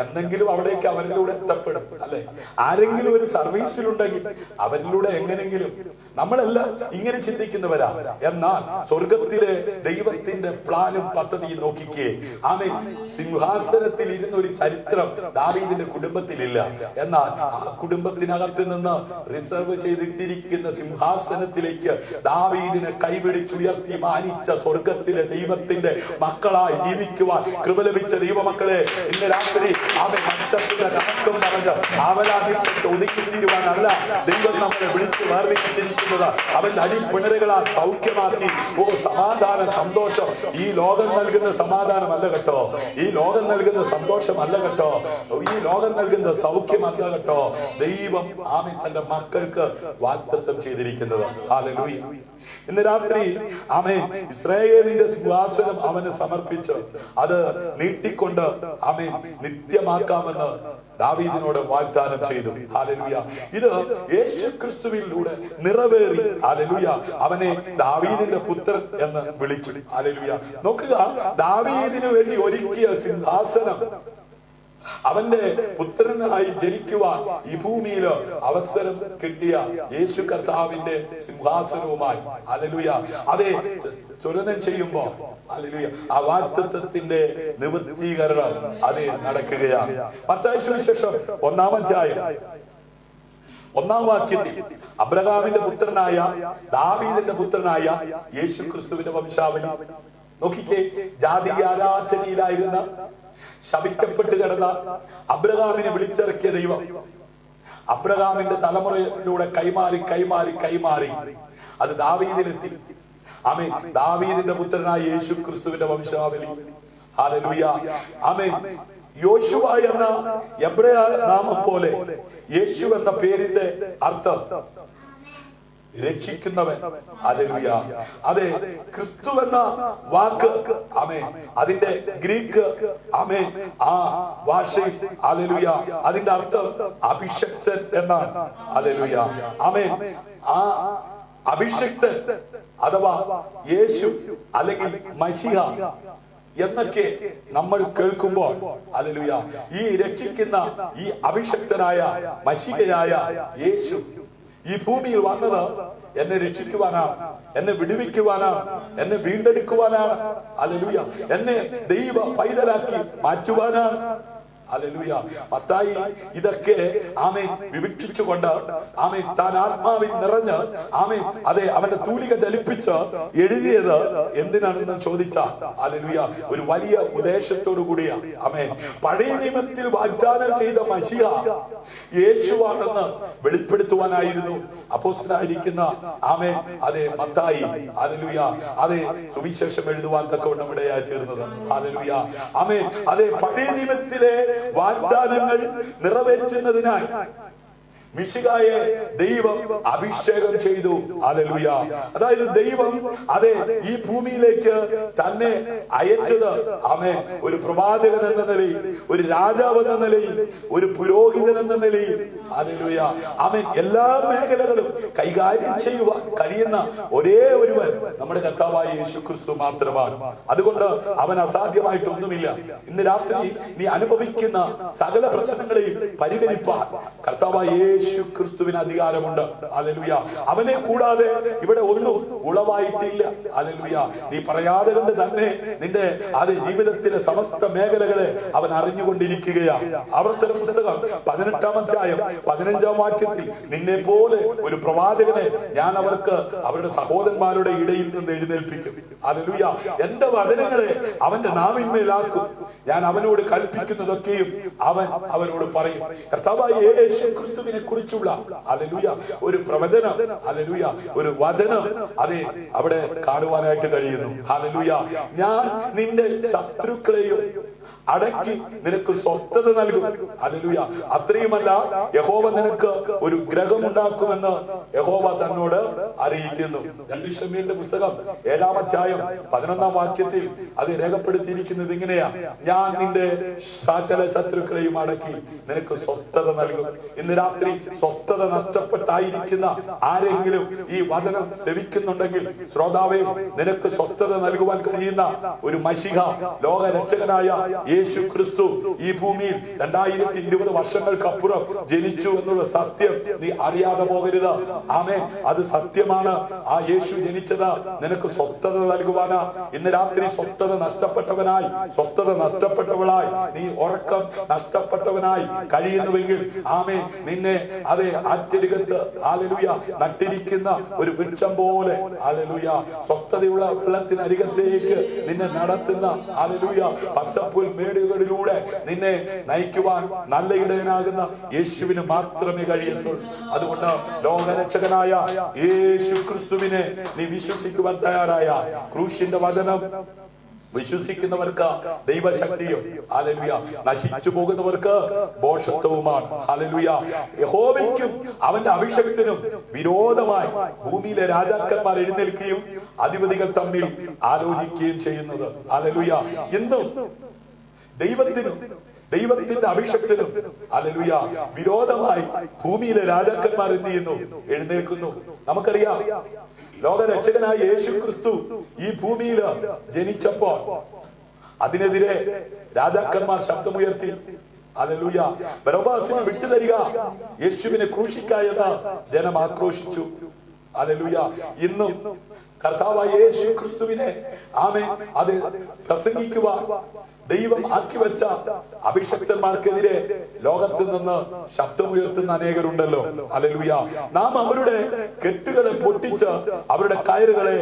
എന്നെങ്കിലും അവിടേക്ക് അവരിലൂടെ എത്തപ്പെടും അല്ലെ? ആരെങ്കിലും ഒരു സർവീസിലുണ്ടെങ്കിൽ അവരിലൂടെ എങ്ങനെങ്കിലും. നമ്മളെല്ലാം ഇങ്ങനെ ചിന്തിക്കുന്നവരാ. എന്നാൽ സ്വർഗത്തിലെ ദൈവത്തിന്റെ പ്ലാനും പദ്ധതിയും നോക്കിക്കേ. ആമേൻ. സിംഹാസനത്തിൽ ഇരുന്ന ഒരു ചരിത്രം ദാവീദിന്റെ കുടുംബത്തിലില്ല. എന്നാൽ ആ കുടുംബത്തിനകത്ത് നിന്ന് റിസർവ് ചെയ്തിട്ടിരിക്കുന്ന സിംഹാസനത്തിലേക്ക് ദാവീദിനെ കൈപിടിച്ചുയർത്തി മാനിച്ച സ്വർഗത്തിലെ ദൈവത്തിന്റെ മക്കളായി ജീവിക്കുവാൻ കൃപ ലഭിച്ച ദൈവമക്കളെ, ഇന്ന് രാത്രി അവൻ മറ്റത്തിന്റെ കണക്കും പറഞ്ഞ് അവരാധിച്ചിട്ട് ഒതുക്കിത്തീരുവാനല്ല ദൈവം നമ്മളെ വിളിച്ച് വേർതിരിച്ചിരിക്കുന്നത്. അവന്റെ അടിപ്പിണറുകളാൽ സൗഖ്യമാക്കി സമാധാനം, സന്തോഷം. ഈ ലോകം നൽകുന്ന സമാധാനം അല്ല കേട്ടോ, ഈ ലോകം നൽകുന്ന സന്തോഷമല്ല കേട്ടോ, ഈ ലോകം നൽകുന്ന സൗഖ്യമല്ല കേട്ടോ, ദൈവം ആമേൻ തന്റെ മക്കൾക്ക് വാഗ്ദത്തം ചെയ്തിരിക്കുന്നത്. ഹല്ലേലൂയ. ഇന്ന് രാത്രി ആമേൻ ഇസ്രായേലിന്റെ സിംഹാസനം അവന് സമർപ്പിച്ച് അത് നീട്ടിക്കൊണ്ട് ആമേൻ നിത്യമാക്കാമെന്ന് ദാവീദിനോട് വാഗ്ദാനം ചെയ്തു. ഹല്ലേലൂയ. ഇത് യേശുക്രിസ്തുവിലൂടെ നിറവേറി. ഹല്ലേലൂയ. അവനെ ദാവീദിന്റെ പുത്രൻ എന്ന് വിളിച്ചു. ഹല്ലേലൂയ. നോക്കുക, ദാവീദിനു വേണ്ടി ഒരുക്കിയ സിംഹാസനം അവന്റെ പുത്രനായി ജനിക്കുവാൻ ഈ ഭൂമിയിൽ അവസരം കിട്ടിയ യേശു കർത്താവിന്റെ സിംഹാസനവുമായി ഹല്ലേലൂയ അതെ തുലനം ചെയ്യുമ്പോ ഹല്ലേലൂയ ആ വാഗ്ദത്തത്തിന്റെ നിവൃത്തീകരണം അതെ നടക്കുകയാണ്. മത്തായി സുവിശേഷം 1-ാം അധ്യായം 1-ാം വാക്യത്തിൽ അബ്രഹാമിന്റെ പുത്രനായ ദാവീദിന്റെ പുത്രനായ യേശു ക്രിസ്തുവിന്റെ വംശാവലി നോക്കിക്കേ. ജാതീയ ആരാധനയിലായിരുന്ന ശപിക്കപ്പെട്ട് കിടന്ന അബ്രഹാമിനെ വിളിച്ചിറക്കിയ ദൈവം അബ്രഹാമിന്റെ തലമുറയിലൂടെ കൈമാറി കൈമാറി കൈമാറി അത് ദാവീദിലെത്തി. ആമേൻ. ദാവീദിന്റെ പുത്രനായ യേശു ക്രിസ്തുവിന്റെ വംശാവലി. ഹല്ലേലൂയ. ആമേൻ. യോശുവ എന്ന എബ്രായ നാമം പോലെ യേശു എന്ന പേരിന്റെ അർത്ഥം രക്ഷിക്കുന്നവൻ. ഹല്ലേലൂയ. അതെ, ക്രിസ്തു എന്ന വാക്ക് ആമേൻ അതിന്റെ ഗ്രീക്ക് ആമേൻ ആ ഭാഷയിൽ ഹല്ലേലൂയ അതിന്റെ അർത്ഥം അഭിഷക്തൻ എന്നാണ്. ഹല്ലേലൂയ. ആമേൻ. ആ അഭിഷക്തൻ അഥവാ യേശു അല്ലെങ്കിൽ മശിഹ എന്നൊക്കെ നമ്മൾ കേൾക്കുമ്പോൾ ഹല്ലേലൂയ ഈ രക്ഷിക്കുന്ന ഈ അഭിഷക്തനായ മശിഹയായ യേശു ഈ ഭൂമിയിൽ വന്നത് എന്നെ രക്ഷിക്കുവാനാണ്, എന്നെ വിടുവിക്കുവാനാണ്, എന്നെ വീണ്ടെടുക്കുവാനാണ്. ഹല്ലേലൂയ. എന്നെ ദൈവ പൈതലാക്കി മാറ്റുവാനാണ്. ഹല്ലേലൂയ. മത്തായി ഇതൊക്കെ ആമേൻ വിവക്ഷിച്ചുകൊണ്ട് ആമേൻ താൻ ആത്മാവിൽ നിറഞ്ഞ് ആമേൻ അതെ അവന്റെ തൂലിക ചലിപ്പിച്ച് എഴുതിയത് എന്തിനാണെന്ന് ചോദിച്ചാൽ ഹല്ലേലൂയ ഒരു വലിയ ഉദ്ദേശത്തോടു കൂടിയ ആമേൻ പഴയ നിയമത്തിൽ വാഗ്ദാനം ചെയ്ത മശിഹ യേശുവാണെന്ന് വെളിപ്പെടുത്തുവാനായിരുന്നു അപ്പോസ്തലനായിരിക്കുന്ന ആമേൻ അതെ മത്തായി ഹല്ലേലൂയ അതെ സുവിശേഷം എഴുതുവാൻ തക്കവണ്ണം ഇടയായി തീർന്നത്. ഹല്ലേലൂയ ആമേൻ അതെ പഴയ നിയമത്തിലെ വാഗ്ദാനങ്ങൾ നിറവേറ്റുന്നതിനായി മിശിഹായെ ദൈവം അഭിഷേകം ചെയ്തു. ഹല്ലേലൂയ. അതായത് ദൈവം അതെ ഈ ഭൂമിയിലേക്ക് തന്നെ അയച്ചത് ആമേൻ ഒരു പ്രവാചകൻ എന്ന നിലയിൽ, ഒരു രാജാവ് എന്ന നിലയിൽ, ഒരു പുരോഹിതൻ എന്ന നിലയിൽ. ഹല്ലേലൂയ ആമേൻ എല്ലാ മേഖലകളും കൈകാര്യം ചെയ്യുവാൻ കഴിയുന്ന ഒരേ ഒരുവൻ നമ്മുടെ കർത്താവായ യേശുക്രിസ്തു മാത്രമാണ്. അതുകൊണ്ട് അവൻ അസാധ്യമായിട്ടൊന്നുമില്ല. ഇന്ന് രാത്രി നീ അനുഭവിക്കുന്ന സകല പ്രശ്നങ്ങളെയും പരിഹരിപ്പാൻ കർത്താവായ യേശുക്രിസ്തുവിന് അധികാരമുണ്ട്. ഹല്ലേലൂയ. അവനെ കൂടാതെ ഇവിടെ ഒന്നും ഉളവായിട്ടില്ല. ഹല്ലേലൂയ. നീ പറയാതെ കൊണ്ട് തന്നെ നിന്റെ അതേ ജീവിതത്തിലെ സമസ്ത മേഖലകളെ അവൻ അറിഞ്ഞുകൊണ്ടിരിക്കുകയാണ്. ആവർത്തന പുസ്തകം 18-ാം അധ്യായം 15-ാം വാക്യത്തിൽ നിന്നെ പോലെ ഒരു പ്രവാചകനെ ഞാൻ അവർക്ക് അവരുടെ സഹോദരന്മാരുടെ ഇടയിൽ നിന്ന് എഴുന്നേൽപ്പിക്കും. ഹല്ലേലൂയ. എന്റെ വചനങ്ങളെ അവന്റെ നാവിന്മേലാക്കും. ഞാൻ അവനോട് കൽപ്പിക്കുന്നതൊക്കെയും അവൻ അവനോട് പറയും. കർത്താവായ യേശുക്രിസ്തുവിനെ കുറിച്ചുള്ള ഹല്ലേലൂയ ഒരു പ്രവചനം, ഹല്ലേലൂയ ഒരു വചനം അതെ അവിടെ കാണുവാനായിട്ട് കഴിയുന്നു. ഹല്ലേലൂയ. ഞാൻ നിന്റെ ശത്രുക്കളെയും അടക്കി നിനക്ക് സ്വസ്ഥത നൽകും. ഹല്ലേലൂയ. അത്രയുമല്ല, യഹോവ നിനക്ക് ഒരു ഗ്രഹമുണ്ടാക്കുമെന്ന് യഹോവ തന്നോട് അറിയിക്കുന്നു. 2 ശമൂവേലിന്റെ പുസ്തകം 7-ാം അധ്യായം 11-ാം വാക്യത്തിൽ അത് രേഖപ്പെടുത്തിയിരിക്കുന്നത് ഇങ്ങനെയാ: ഞാൻ നിന്റെ സകല ശത്രുക്കളെയും അടക്കി നിനക്ക് സ്വസ്ഥത നൽകും. ഇന്ന് രാത്രി സ്വസ്ഥത നഷ്ടപ്പെട്ടായിരിക്കുന്ന ആരെങ്കിലും ഈ വചനം ശ്രവിക്കുന്നുണ്ടെങ്കിൽ ശ്രോതാവേ, നിനക്ക് സ്വസ്ഥത നൽകുവാൻ കഴിയുന്ന ഒരു മശിഹ ലോകരക്ഷകനായ യേശു ക്രിസ്തു ഈ ഭൂമിയിൽ 2020 വർഷങ്ങൾക്കപ്പുറം ജനിച്ചു എന്നുള്ള സത്യം നീ അറിയാതെ പോകരുത്. ആമേൻ. അത് സത്യമാണ്. ആ യേശു ജനിച്ചത് നിനക്ക് സ്വസ്ഥത നൽകുവാനാ. ഇന്ന് രാത്രി സ്വസ്ഥത നഷ്ടപ്പെട്ടവനായി, സ്വസ്ഥത നഷ്ടപ്പെട്ടവളായി, നീ ഉറക്കം നഷ്ടപ്പെട്ടവനായി കഴിയുന്നുവെങ്കിൽ ആമേൻ നിന്നെ അതെ ആറ്റരികത്ത് ഹല്ലേലൂയ നട്ടിരിക്കുന്ന ഒരു വൃക്ഷം പോലെ ഹല്ലേലൂയ സ്വസ്ഥതയുള്ള വെള്ളത്തിനരികത്തേക്ക് നിന്നെ നടത്തുന്ന ഹല്ലേലൂയ പച്ചപ്പുൽ മേടുകളിലൂടെ നിന്നെ നയിക്കുവാൻ നല്ല ഇടയനാകുന്ന യേശുവിന് മാത്രമേ കഴിയത്തുള്ളൂ. അതുകൊണ്ട് ലോകരക്ഷകനായ യേശു ക്രിസ്തുവിനെ നീ വിശ്വസിക്കുവാൻ തയ്യാറായ ക്രൂശിന്റെ വചനം വിശ്വസിക്കുന്നവർക്ക് ദൈവശക്തിയും ഹല്ലേലൂയ നശിച്ചു പോകുന്നവർക്ക് ഭോഷത്വവുമാണ്. ഹല്ലേലൂയ. യഹോവയ്ക്കും അവന്റെ അഭിഷേകത്തിനും വിരോധമായി ഭൂമിയിലെ രാജാക്കന്മാർ എഴുന്നേൽക്കുകയും അധിപതികൾ തമ്മിൽ ആലോചിക്കുകയും ചെയ്യുന്നത്. ഹല്ലേലൂയ. എന്നും ദൈവത്തിന്റെ അഭിഷേകത്തിനും ഹല്ലേലൂയ വിരോധമായി ഭൂമിയിലെ രാജാക്കന്മാർ എന്ത് ചെയ്യുന്നു? എഴുന്നേൽക്കുന്നു. നമുക്കറിയാം, ലോകരക്ഷകനായ യേശു ക്രിസ്തു ഈ ഭൂമിയിൽ ജനിച്ചപ്പോൾ അതിനെതിരെ രാജാക്കന്മാർ ശബ്ദമുയർത്തി. ഹല്ലേലൂയ. ബരബ്ബാസിനെ വിട്ടുതരിക, യേശുവിനെ ക്രൂശിക്കായെന്ന് ജനം ആക്രോശിച്ചു. ഹല്ലേലൂയ. ഇന്നും കർത്താവായ യേശു ക്രിസ്തുവിനെ ആമേൻ അത് പ്രസംഗിക്കുവാൻ ദൈവം ആക്കി വെച്ച അഭിഷക്തന്മാർക്കെതിരെ ലോകത്തിൽ നിന്ന് ശബ്ദമുയർത്തുന്ന അനേകരുണ്ടല്ലോ. ഹല്ലേലൂയ. നാം അവരുടെ കെട്ടുകളെ പൊട്ടിച്ച് അവരുടെ കയറുകളെ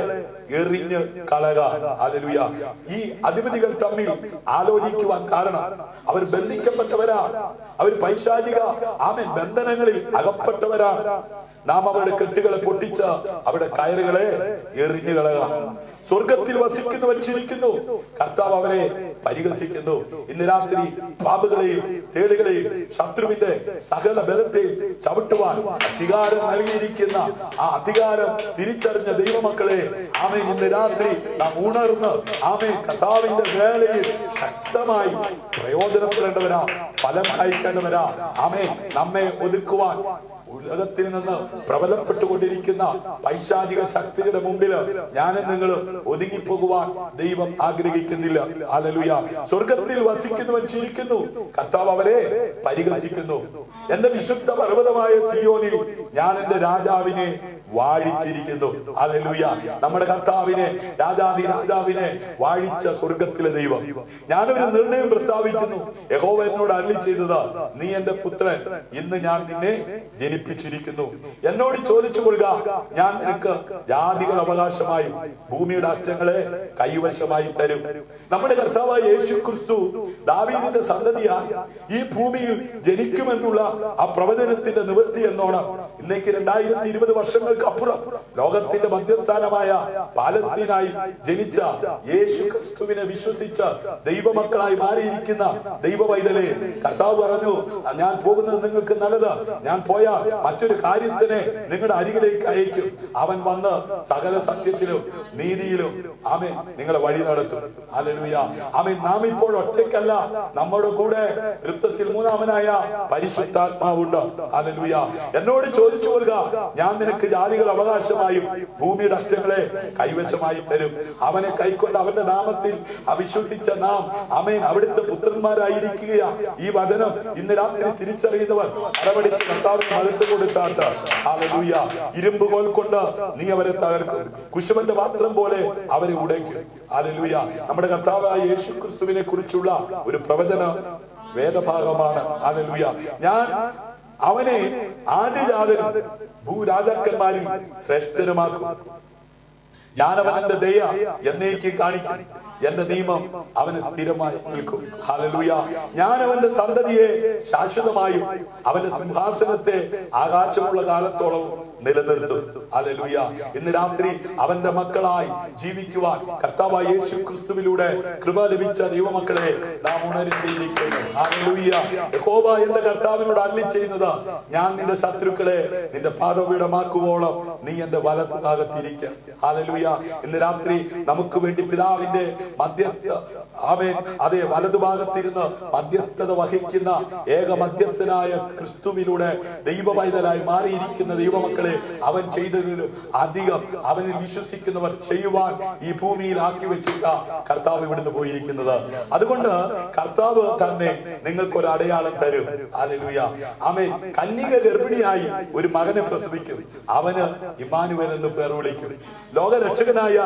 എറിഞ്ഞ് കളക. ഹല്ലേലൂയ. ഈ അധിപതികൾ തമ്മിൽ ആലോചിക്കുവാൻ കാരണം അവർ ബന്ധിക്കപ്പെട്ടവരാ, അവർ പൈശാചിക ആമേൻ ബന്ധനങ്ങളിൽ അകപ്പെട്ടവരാണ്. നാം അവരുടെ കെട്ടുകളെ പൊട്ടിച്ച് അവരുടെ കയറുകളെ എറിഞ്ഞു കളക. സ്വർഗത്തിൽ വസിക്കുന്നവൻ ചിരിക്കുന്നു, കർത്താവ് അവരെ പരിഹസിക്കുന്നു. ഇന്ന് രാത്രി പാപങ്ങളെയും തേടുകളെയും ശത്രുവിന്റെ സകല ബലത്തെയും ചവിട്ടുവാൻ അധികാരം നൽകിയിരിക്കുന്ന ആ അധികാരം തിരിച്ചറിഞ്ഞ ദൈവമക്കളെ ആമേൻ ഇന്ന് രാത്രി നാം ഉണർന്ന് ആമേൻ കർത്താവിന്റെ വേലയിൽ ശക്തമായി പ്രയോജനപ്പെടേണ്ടവരാ, ഫലം അയക്കേണ്ടവരാ. ആമേൻ നമ്മെ ഒതുക്കുവാൻ ഉലകത്തിൽ നിന്ന് പ്രബലപ്പെട്ടുകൊണ്ടിരിക്കുന്ന പൈശാചിക ശക്തിയുടെ മുമ്പിൽ ഞാനും നിങ്ങളും ഒതുങ്ങിപ്പോകുവാൻ ദൈവം ആഗ്രഹിക്കുന്നില്ല. ഹല്ലേലൂയ. സ്വർഗത്തിൽ വസിക്കുന്നവൻ ചിരിക്കുന്നു, കർത്താവ് അവരെ പരിഹസിക്കുന്നു. എന്റെ വിശുദ്ധ പർവ്വതമായ സിയോനിൽ ഞാൻ എന്റെ രാജാവിനെ വാഴിച്ചിരിക്കുന്നു. ഹല്ലേലൂയ. നമ്മുടെ കർത്താവിനെ, രാജാവിനെ വാഴിച്ച സ്വർഗത്തിലെ ദൈവം. ഞാനൊരു നിർണയം പ്രസ്താവിക്കുന്നു. യഹോവ എന്നോട് അരുളി ചെയ്തത്, നീ എന്റെ പുത്രൻ, ഇന്ന് ഞാൻ നിന്നെ ജനിപ്പിച്ചിരിക്കുന്നു. എന്നോട് ചോദിച്ചു കൊള്ളുക, ഞാൻ നിനക്ക് ജാതികൾ അവകാശമായും ഭൂമിയുടെ അറ്റങ്ങളെ കൈവശമായി തരും. നമ്മുടെ കർത്താവായ യേശു ക്രിസ്തു ദാവീദിന്റെ സന്തതിയായി ഈ ഭൂമിയിൽ ജനിക്കുമെന്നുള്ള ആ പ്രവചനത്തിന്റെ നിവൃത്തി എന്നോണം ഇന്നേക്ക് 2020 വർഷങ്ങൾക്ക് അപ്പുറം ലോകത്തിന്റെ മധ്യസ്ഥാനമായ പാലസ്തീനായി ജനിച്ച യേശു ക്രിസ്തുവിനെ വിശ്വസിച്ച ദൈവമക്കളായി മാറിയിരിക്കുന്ന ദൈവ പൈതലേ, കർത്താവ് പറഞ്ഞു, ഞാൻ പോകുന്നത് നിങ്ങൾക്ക് നല്ലത്. ഞാൻ പോയാൽ മറ്റൊരു കാര്യസ്ഥനെ നിങ്ങളുടെ അരികിലേക്ക് അയക്കും. അവൻ വന്ന് സകല സത്യത്തിലും നീതിയിലും ആമേൻ നിങ്ങളെ വഴി നടത്തും. ഹല്ലേലൂയ. ആമേൻ. നാം ഇപ്പോൾ ഒറ്റയ്ക്കല്ല, നമ്മുടെ കൂടെ തൃത്വത്തിൽ മൂന്നാമനായ പരിശുദ്ധാത്മാവുണ്ട്. ഹല്ലേലൂയ. എന്നോട് ചോദിച്ചു കൊള്ളുക, ഞാൻ നിനക്ക് ജാതികൾ അവകാശമായും ഭൂമിയുടെ അറ്റങ്ങളെ കൈവശമായി തരും. അവനെ കൈക്കൊണ്ട് അവന്റെ നാമത്തിൽ അവിശ്വസിച്ച നാം ആമേൻ അവിടുത്തെ പുത്രന്മാരായിരിക്കുക. ഈ വചനം ഇന്ന് രാത്രി തിരിച്ചറിയുന്നവർ അടപടിച്ച് കർത്താവിന് മഹത്വം കൊടുത്താട്ട്. ഹല്ലേലൂയ. ഇരുമ്പ് കോൽ കൊണ്ട് നീ അവരെ തകർക്കും, കുശവന്റെ പാത്രം പോലെ അവരെ ഉടയ്ക്കും. ഹല്ലേലൂയ. നമ്മുടെ കർത്താവായ യേശു ക്രിസ്തുവിനെ കുറിച്ചുള്ള ഒരു പ്രവചന വേദഭാഗമാണ്. ഹല്ലേലൂയ. ഞാൻ അവനെ ആദിജാതനും ഭൂരാജാക്കന്മാരിൽ ശ്രേഷ്ഠനുമാക്കും. ഞാൻ അവന്റെ ദയ എന്നേക്ക് കാണിക്കും, എന്റെ നിയമം അവന് സ്ഥിരമായി നിൽക്കും. ഹല്ലേലൂയ. ഞാൻ അവന്റെ സന്തതിയെ ശാശ്വതമായും അവന്റെ സിംഹാസനത്തെ ആകാശമുള്ള കാലത്തോളം നിലനിർത്തും. ഹല്ലേലൂയ. ഇന്ന് രാത്രി അവന്റെ മക്കളായി ജീവിക്കുവാൻ കർത്താവായ യേശു ക്രിസ്തുവിലൂടെ കൃപ ലഭിച്ച ദൈവമക്കളെ നാം ഉണർത്തിയിരിക്കുന്നു. ഹല്ലേലൂയ. യഹോവ എന്റെ കർത്താവിനോട് അരുളി ചെയ്യുന്നത്, ഞാൻ നിന്റെ ശത്രുക്കളെ നിന്റെ പാദപീഠമാക്കുവോളം നീ എന്റെ വലത്തുഭാഗത്തിരിക്കുക. ഹല്ലേലൂയ. ഇന്ന് രാത്രി നമുക്ക് വേണ്ടി പിതാവിന്റെ മധ്യസ്ഥ ആമേൻ അതേ വലതുഭാഗത്തിരുന്ന് മധ്യസ്ഥത വഹിക്കുന്ന ഏക മധ്യസ്ഥനായ ക്രിസ്തുവിലൂടെ ദൈവവൈതലായി മാറിയിരിക്കുന്ന ദൈവമക്കളെ അവൻ ചെയ്തതിലും അധികം അവനിൽ വിശ്വസിക്കുന്നവർ ചെയ്യുവാൻ ഈ ഭൂമിയിൽ ആക്കി വെച്ചിട്ട കർത്താവ് ഇവിടുന്ന് പോയിരിക്കുന്നത്. അതുകൊണ്ട് കർത്താവ് തന്നെ നിങ്ങൾക്കൊരു അടയാളം തരും. ഹല്ലേലൂയ. ആമേൻ. കന്യക ഗർഭിണിയായി ഒരു മകനെ പ്രസവിക്കും, അവന് ഇമ്മാനുവേൽ എന്ന് പേർ വിളിക്കും. ലോകരക്ഷകനായ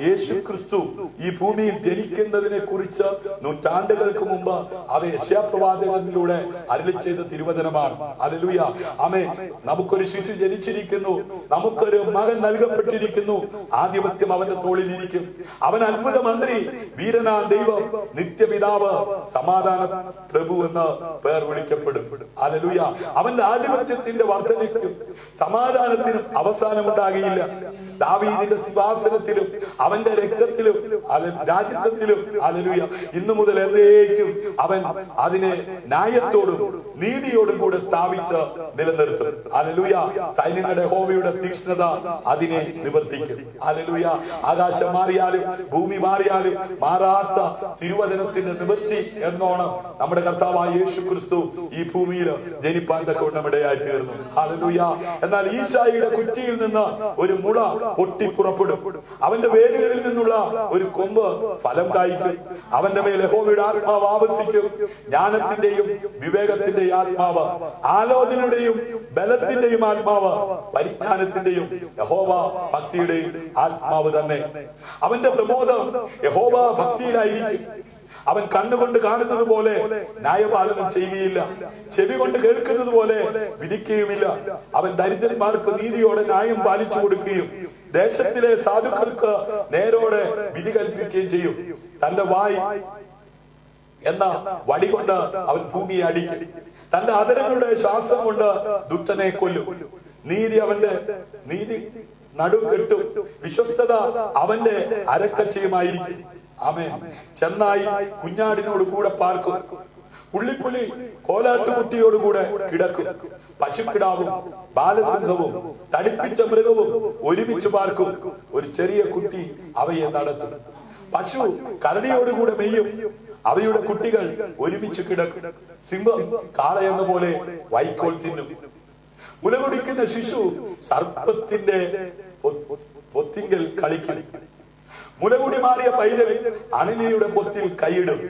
യേശു ക്രിസ്തു ഈ ഭൂമിയിൽ ജനിക്കുന്നതിനെ കുറിച്ച് നൂറ്റാണ്ടുകൾക്ക് മുമ്പ് അത് യെശയ്യാപ്രവാചകനിലൂടെ അരുളി ചെയ്ത തിരുവചനമാണ്. ഹല്ലേലൂയ. ആമേൻ. നമുക്കൊരു ശിശു ജനിച്ചിരിക്കുന്നു, നമുക്കൊരു മകൻ നൽകപ്പെട്ടിരിക്കുന്നു, ആധിപത്യം അവന്റെ തോളിലിരിക്കും. അവൻ അത്ഭുത മന്ത്രി, വീരനാ ദൈവം, നിത്യപിതാവ്, സമാധാന പ്രഭു എന്ന് പേർ വിളിക്കപ്പെടും. ഹല്ലേലൂയ. അവന്റെ ആധിപത്യത്തിന്റെ വർധനയ്ക്കും സമാധാനത്തിനും അവസാനമുണ്ടാകുകയില്ല. ദാവീദിന്റെ സിംഹാസനത്തിലും അവന്റെ രക്തത്തിലും രാജ്യത്വത്തിലും ഹല്ലേലൂയ ഇന്നു മുതൽ എന്നേക്കും അവൻ അതിനെ ന്യായത്തോടും നീതിയോടും കൂടെ സ്ഥാപിച്ച് നിലനിർത്തും. ഹല്ലേലൂയ. സൈന്യങ്ങളുടെ യഹോവയുടെ തീക്ഷ്ണത അതിനെ നിവർത്തിക്കും. ഹല്ലേലൂയ. ആകാശം മാറിയാലും ഭൂമി മാറിയാലും മാറാത്ത തിരുവചനത്തിന്റെ നിവൃത്തി എന്നോണം നമ്മുടെ കർത്താവായ യേശു ക്രിസ്തു ഈ ഭൂമിയിൽ ജനിപ്പാൻ തക്കവണ്ണം ഇടയായി തീർന്നു. ഹല്ലേലൂയ. എന്നാൽ ഈശായിയുടെ കുറ്റിയിൽ നിന്ന് ഒരു മുള പൊട്ടി പുറപ്പെടും, അവന്റെ വേരുകളിൽ നിന്നുള്ള ഒരു കൊമ്പ് ഫലം കായ്ക്കും. അവന്റെ മേൽ യഹോവയുടെ ആത്മാവ് ആവസിക്കും, ജ്ഞാനത്തിന്റെയും വിവേകത്തിന്റെയും ആത്മാവ്, ആലോചനയുടെയും ബലത്തിന്റെയും ആത്മാവ്, പരിജ്ഞാനത്തിന്റെയും യഹോവ ഭക്തിയുടെയും ആത്മാവ് തന്നെ. അവന്റെ പ്രബോധം യഹോവ ഭക്തിയിലായിരിക്കും. അവൻ കണ്ണുകൊണ്ട് കാണുന്നത് പോലെ ന്യായപാലനം ചെയ്യുകയില്ല, ചെവി കൊണ്ട് കേൾക്കുന്നത് പോലെ വിധിക്കുകയുമില്ല. അവൻ ദരിദ്രന്മാർക്ക് നീതിയോടെ ന്യായം പാലിച്ചു കൊടുക്കുകയും ദേശത്തിലെ സാധുക്കൾക്ക് നേരോടെ വിധി കൽപ്പിക്കുകയും ചെയ്യും. തന്റെ വായ് എന്ന വടി കൊണ്ട് അവൻ ഭൂമിയെ അടിക്കും, തന്റെ അധരങ്ങളുടെ ശ്വാസം കൊണ്ട് ദുഷ്ടനെ കൊല്ലും. നീതി നടുവ് കെട്ടും, വിശ്വസ്തത അവന്റെ അരക്കച്ചയുമായിരിക്കും. ആമേൻ. ചെന്നായി കുഞ്ഞാടിനോട് കൂടെ പാർക്കും, പുള്ളിപ്പുലി കോലാട്ടുകുട്ടിയോടുകൂടെ കിടക്കും. പശുക്കിടാവും ബാലസിംഹവും തടിപ്പിച്ച മൃഗവും ഒരുമിച്ച് പാർക്കും, ഒരു ചെറിയ കുട്ടി അവയെ നടത്തും. പശു കരടിയോടുകൂടെ മെയ്യും, അവയുടെ കുട്ടികൾ ഒരുമിച്ച് കിടക്കും. സിംഹം കാളയെന്ന പോലെ വൈക്കോൽ തിന്നും. മുലകുടിക്കുന്ന ശിശു സർപ്പത്തിന്റെ പൊത്തിങ്കൽ കളിക്കും. മുലകുടി മാറിയ പൈതൽ അണിലിയുടെ പൊത്തിൽ കൈയിടും.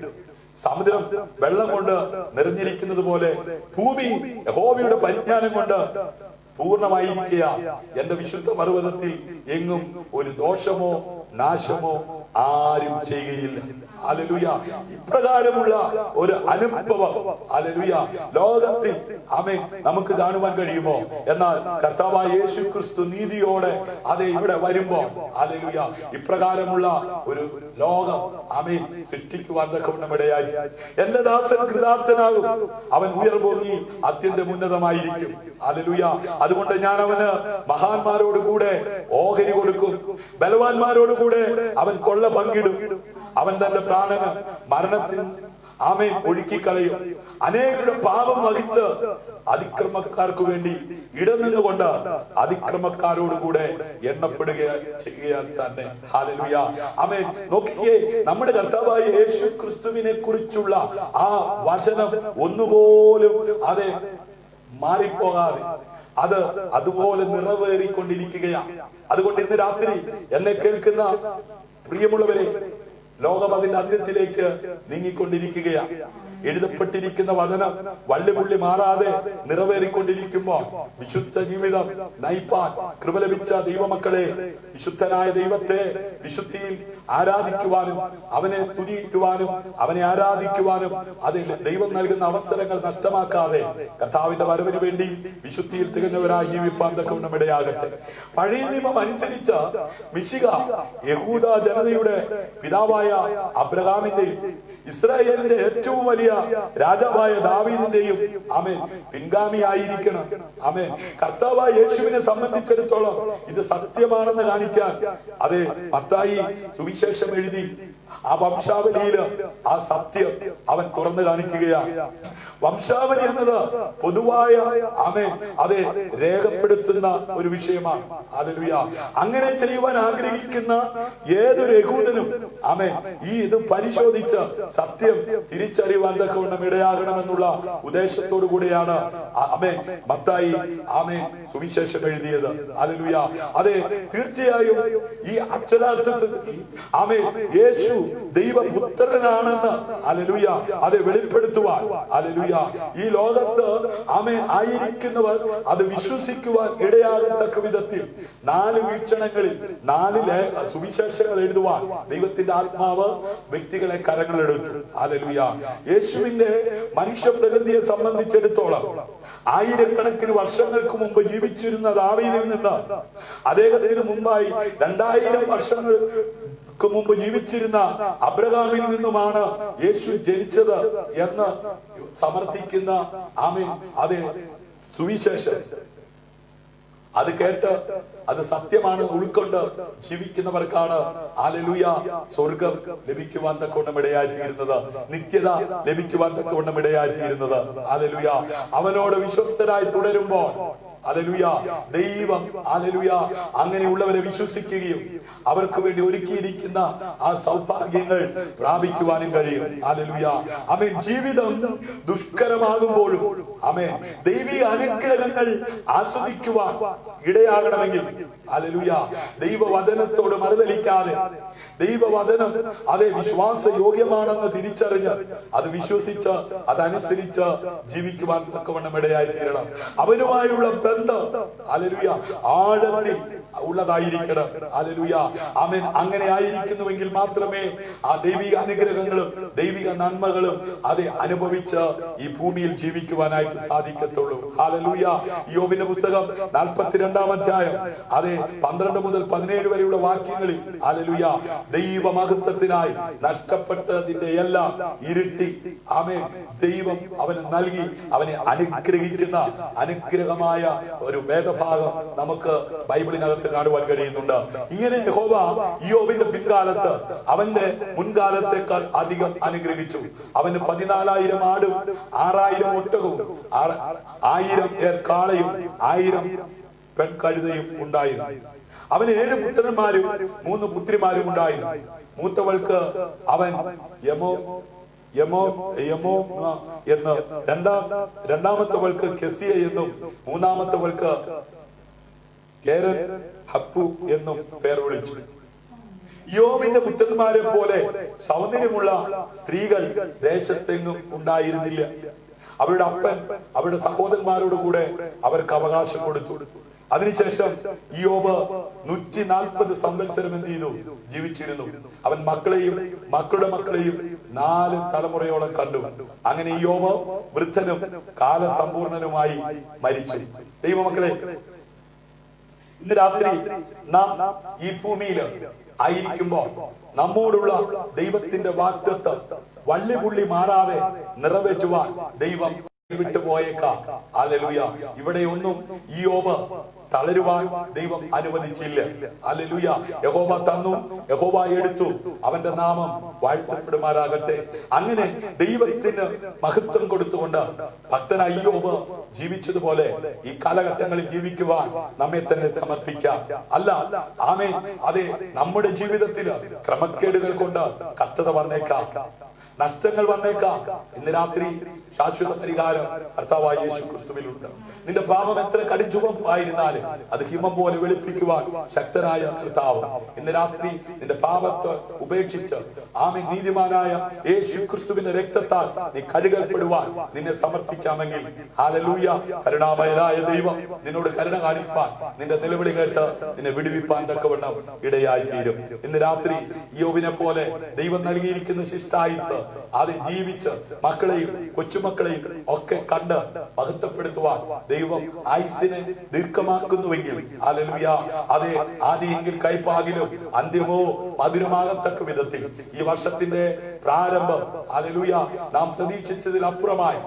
സമുദ്രം വെള്ളം കൊണ്ട് നിറഞ്ഞിരിക്കുന്നത് പോലെ ഭൂമി യഹോവയുടെ പരിജ്ഞാനം കൊണ്ട് പൂർണ്ണമായിരിക്കുക. എന്റെ വിശുദ്ധ പർവ്വതത്തിൽ എങ്ങും ഒരു ദോഷമോ നാശമോ ആരും ചെയ്യുകയില്ല. ഹല്ലേലൂയ. ഇപ്രകാരമുള്ള ഒരു അനുഭവം ഹല്ലേലൂയ ലോകത്തിൽ ആമേൻ നമുക്ക് കാണുവാൻ കഴിയുമോ? എന്നാൽ കർത്താവായ യേശു ക്രിസ്തു നീതിയോടെ അതേ ഇവിടെ വരുമ്പോ ഹല്ലേലൂയ ഇപ്രകാരമുള്ള ഒരു ലോകം ആമേൻ സൃഷ്ടിക്കുവാൻ ഇടയായി. എന്റെ ദാസൻ കൃതാർത്ഥനാകും, അവൻ ഉയർഭൂമി അത്യന്തം ഉന്നതമായിരിക്കും. ഹല്ലേലൂയ. അതുകൊണ്ട് ഞാൻ അവന് മഹാന്മാരോട് കൂടെ ഓഹരി കൊടുക്കും, ബലവാന്മാരോട് കൂടെ അവൻ കൊള്ള പങ്കിടും. അവൻ തന്റെ പ്രാണന് മരണത്തിന് ആമേൻ ഒഴുക്കിക്കളയും. അനേകരുടെ പാപം വഹിച്ച് അതിക്രമക്കാർക്ക് വേണ്ടി ഇടനിന്നുകൊണ്ട് അതിക്രമക്കാരോടുകൂടെ എണ്ണപ്പെടുക ചെയ്യുക തന്നെ. ഹല്ലേലൂയ. ആമേൻ. നോക്കിക്കേ, നമ്മുടെ കർത്താവായ യേശു ക്രിസ്തുവിനെ കുറിച്ചുള്ള ആ വചനം ഒന്നുപോലും അതെ മാറിപ്പോകാതെ അത് അതുപോലെ നിറവേറിക്കൊണ്ടിരിക്കുകയാണ്. അതുകൊണ്ട് ഇന്ന് രാത്രി എന്നെ കേൾക്കുന്ന പ്രിയമുള്ളവരെ, ലോകം അതിന്റെ അന്ത്യത്തിലേക്ക് നീങ്ങിക്കൊണ്ടിരിക്കുകയാണ്. എഴുതപ്പെട്ടിരിക്കുന്ന വചനം വള്ളിപുള്ളി മാറാതെ നിറവേറിക്കൊണ്ടിരിക്കുമ്പോ വിശുദ്ധ ജീവിതം നയിപ്പാൻ കൃപ ലഭിച്ച ദൈവമക്കളെ, വിശുദ്ധനായ ദൈവത്തെ വിശുദ്ധിയിൽ ആരാധിക്കുവാനും അവനെ സ്തുതിക്കുവാനും അവനെ ആരാധിക്കുവാനും അതിൽ ദൈവം നൽകുന്ന അവസരങ്ങൾ നഷ്ടമാക്കാതെ കർത്താവിന്റെ വരവിന് വേണ്ടി വിശുദ്ധിയിൽ തികഞ്ഞവരായി ജീവിപ്പാൻ തക്കവണ്ണം ഇടയാകട്ടെ. പഴയ നിയമം അനുസരിച്ച് മിശിഹ യഹൂദ ജനതയുടെ പിതാവായ അബ്രഹാമിന്റെയും ഇസ്രായേലിന്റെ ഏറ്റവും വലിയ രാജാവായ ദാവീദിന്റെയും ആമേൻ പിൻഗാമിയായിരിക്കണം. ആമേൻ. കർത്താവായ യേശുവിനെ സംബന്ധിച്ചിടത്തോളം ഇത് സത്യമാണെന്ന് കാണിക്കാൻ അതെ മത്തായി സുവിശേഷം എഴുതി ആ വംശാവലിയില് ആ സത്യം അവൻ തുറന്നു കാണിക്കുകയാണ്. വംശാവലി എന്നത് പൊതുവായ ആമേൻ അതെ രേഖപ്പെടുത്തുന്ന ഒരു വിഷയമാണ്. ഹല്ലേലൂയ. അങ്ങനെ ചെയ്യുവാൻ ആഗ്രഹിക്കുന്ന ഏതൊരു യഹൂദനും ആമേൻ ഈ ഇത് പരിശോധിച്ച് സത്യം തിരിച്ചറിയുവാൻ തക്കവണ്ണം ഇടയാകണമെന്നുള്ള ഉദ്ദേശത്തോടു കൂടിയാണ് ആമേൻ മത്തായി ആമേൻ സുവിശേഷം എഴുതിയത്. ഹല്ലേലൂയ. അതെ, തീർച്ചയായും ഈ അക്ഷരാർത്ഥത്തിൽ ആമേൻ യേശു ദൈവപുത്രനാണെന്ന് ഹല്ലേലൂയ അത് വെളിപ്പെടുത്തുവാൻ ഹല്ലേലൂയ ഈ ലോകത്ത് ആമേൻ ആയിരിക്കുന്നവർ അത് വിശ്വസിക്കുവാൻ ഇടയാകത്തക്ക വിധത്തിൽ 4 വീക്ഷണങ്ങളിൽ 4 സുവിശേഷങ്ങൾ എഴുതുവാൻ ദൈവത്തിന്റെ ആത്മാവ് വ്യക്തികളെ കരങ്ങളെടുത്തു. ഹല്ലേലൂയ. യേശുവിന്റെ മനുഷ്യപ്രകൃതിയെ സംബന്ധിച്ചിടത്തോളം ആയിരക്കണക്കിന് വർഷങ്ങൾക്ക് മുമ്പ് ജീവിച്ചിരുന്ന ദാവീദിൽ നിന്ന് അദ്ദേഹത്തിന് മുമ്പായി 2000 വർഷങ്ങൾ മുമ്പ് ജീവിച്ചിരുന്ന അബ്രഹാമിൽ നിന്നുമാണ് യേശു ജനിച്ചത് എന്ന് സമർത്ഥിക്കുന്ന ആമേൻ അതെ സുവിശേഷം അത് കേട്ട് അത് സത്യമാണ് ഉൾക്കൊണ്ട് ജീവിക്കുന്നവർക്കാണ് ഹല്ലേലൂയ സ്വർഗം ലഭിക്കുവാൻ തക്കവണ്ണം ഇടയായിത്തീരുന്നത്, നിത്യത ലഭിക്കുവാൻ തക്കവണ്ണം ഇടയായിത്തീരുന്നത്. ഹല്ലേലൂയ. അവനോട് വിശ്വസ്തരായി തുടരുമ്പോൾ ഹല്ലേലൂയ ദൈവം ഹല്ലേലൂയ അങ്ങനെയുള്ളവരെ വിശ്വസിക്കുകയും അവർക്ക് വേണ്ടി ഒരുക്കിയിരിക്കുന്ന ആ സൗഭാഗ്യങ്ങൾ പ്രാപിക്കുവാനും കഴിയും. ഹല്ലേലൂയ. ആമേൻ. ജീവിതം ദുഷ്കരമാകുമ്പോഴും ആമേൻ ദൈവിക അനുഗ്രഹങ്ങൾ ആസ്വദിക്കുവാൻ ഇടയാകണമെങ്കിൽ ഹല്ലേലൂയ ദൈവവചനത്തോട് മറുതലിക്കാതെ ദൈവവചനം അതേ വിശ്വാസ യോഗ്യമാണെന്ന് തിരിച്ചറിഞ്ഞ് അത് വിശ്വസിച്ച് അതനുസരിച്ച് ജീവിക്കുവാൻ തക്കവണ്ണം ഇടയായി തീരണം. അവനുമായുള്ള ബന്ധം ഹല്ലേലൂയ ആഴത്തിൽ ഉള്ളതായിരിക്കണം. ഹല്ലേലൂയ. ആമേൻ. അങ്ങനെ ആയിരിക്കുന്നുവെങ്കിൽ മാത്രമേ ആ ദൈവിക അനുഗ്രഹങ്ങളും ദൈവിക നന്മകളും അത് അനുഭവിച്ച് ഈ ഭൂമിയിൽ ജീവിക്കുവാനായിട്ട് സാധിക്കത്തുള്ളൂ. ഹല്ലേലൂയ. യോബിന്റെ പുസ്തകം 42-ാം അധ്യായം അതെ 12 മുതൽ 17 വരെയുള്ള വാക്യങ്ങളിൽ ഹല്ലേലൂയ ദൈവമഹത്വത്തിനായി നഷ്ടപ്പെട്ടതിന്റെ എല്ലാം ഇരട്ടി ആമേൻ ദൈവം അവന് നൽകി അവനെ അനുഗ്രഹിക്കുന്ന അനുഗ്രഹമായ ഒരു വേദഭാഗം നമുക്ക് ബൈബിളിനകത്ത് കാണുവാൻ കഴിയുന്നുണ്ട്. ഇങ്ങനെ യഹോവ യോബിന്റെ പിൻകാലത്ത് അവന്റെ മുൻകാലത്തെക്കാൾ അധികം അനുഗ്രഹിച്ചു. അവന് 14,000 ആടും 6,000 ഒട്ടകവും 1,000 കാളയും 1,000 പെൺകഴുതയും ഉണ്ടായിരുന്നു. അവന് 7 പുത്രന്മാരും 3 പുത്രിമാരും ഉണ്ടായിരുന്നു. മൂത്തവൾക്ക് അവൻ യമോ എന്ന് രണ്ടാമത്തവൾക്ക് കെസിയ എന്നും മൂന്നാമത്തവൾക്ക് കേരൻ ഹപ്പു എന്നും പേർ വിളിച്ചു. യോബിന്റെ പുത്രന്മാരെ പോലെ സൗന്ദര്യമുള്ള സ്ത്രീകൾ ദേശത്തെങ്ങും ഉണ്ടായിരുന്നില്ല. അവരുടെ അപ്പൻ അവരുടെ സഹോദരന്മാരോട് കൂടെ അവർക്ക് അവകാശം കൊടുത്തു. അതിനുശേഷം യോബ് 140 സംവത്സരം എന്ത് ചെയ്തു? ജീവിച്ചിരുന്നു. അവൻ മക്കളെയും മക്കളുടെ മക്കളെയും 4 തലമുറയോളം കണ്ടു. അങ്ങനെ യോബ് വൃദ്ധനും കാലസമ്പൂർണനുമായി മരിച്ചു. ദൈവമക്കളെ, ഇന്ന് രാത്രി നാം ഈ ഭൂമിയിൽ ആയിരിക്കുമ്പോൾ നമ്മോടുള്ള ദൈവത്തിന്റെ വാഗ്ദത്തം വള്ളിപുള്ളി മാറാതെ നിറവേറ്റുവാൻ ദൈവം വിട്ടുപോയേക്കാം. ഹല്ലേലൂയ. ഇവിടെ ഒന്നും യോബ് തളരുവാൻ ദൈവം അനുവദിച്ചില്ല. ഹല്ലേലൂയ. യഹോവ തന്നു, യഹോവ എടുത്തു, അവന്റെ നാമം വാഴ്ത്തപ്പെടുമാറാകട്ടെ. അങ്ങനെ ദൈവത്തിന് മഹത്വം കൊടുത്തുകൊണ്ട് ഭക്തനായ യോബ് ജീവിച്ചതുപോലെ ഈ കാലഘട്ടങ്ങളിൽ ജീവിക്കുവാൻ നമ്മെ തന്നെ സമർപ്പിക്കാം. അല്ല, ആമേൻ, അതെ, നമ്മുടെ ജീവിതത്തിൽ ക്രമക്കേടുകൾ കൊണ്ട് കഷ്ടത വന്നേക്കാം, നഷ്ടങ്ങൾ വന്നേക്കാം. ഇന്ന് രാത്രി ശാശ്വത പരിഹാരം കർത്താവായ യേശു ക്രിസ്തുവിലുണ്ട്. നിന്റെ പാപം എത്ര കടിച്ചുവപ്പായിരുന്നാലും അത് ഹിമം പോലെ വെളുപ്പിക്കുവാൻ ശക്തനായ കർത്താവ് ഇന്ന് രാത്രി നിന്റെ പാപത്തെ ഉപേക്ഷിച്ച് ആമേൻ നീതിമാനായ യേശു ക്രിസ്തുവിന്റെ രക്തത്താൽ നീ കഴുകപ്പെടുവാൻ നിന്നെ സമർപ്പിക്കാമെങ്കിൽ, ഹല്ലേലൂയ, കരുണാമയനായ ദൈവം നിന്നോട് കരുണ കാണിപ്പാൻ, നിന്റെ നിലവിളി കേട്ട് നിന്നെ വിടുവിപ്പാൻ തക്കവണ്ണം ഇടയായി തീരും. ഇന്ന് രാത്രി യോബിനെ പോലെ ദൈവം നൽകിയിരിക്കുന്ന ശിഷ്ടായുസ് അത് ജീവിച്ച് മക്കളെയും കൊച്ചുമക്കളെയും ഒക്കെ കണ്ട് മഹത്വപ്പെടുത്തുവാൻ ദൈവം ആയുസ്സിനെ ദീർഘമാക്കുന്നുവെങ്കിൽ, ഹല്ലേലൂയ, അതെ, ആദിയെങ്കിൽ കൈപ്പാകിലും അന്ത്യമോ മധുരമാകത്തക്ക വിധത്തിൽ ഈ വർഷത്തിന്റെ പ്രാരംഭം, ഹല്ലേലൂയ, നാം പ്രതീക്ഷിച്ചതിലപ്പുറമായി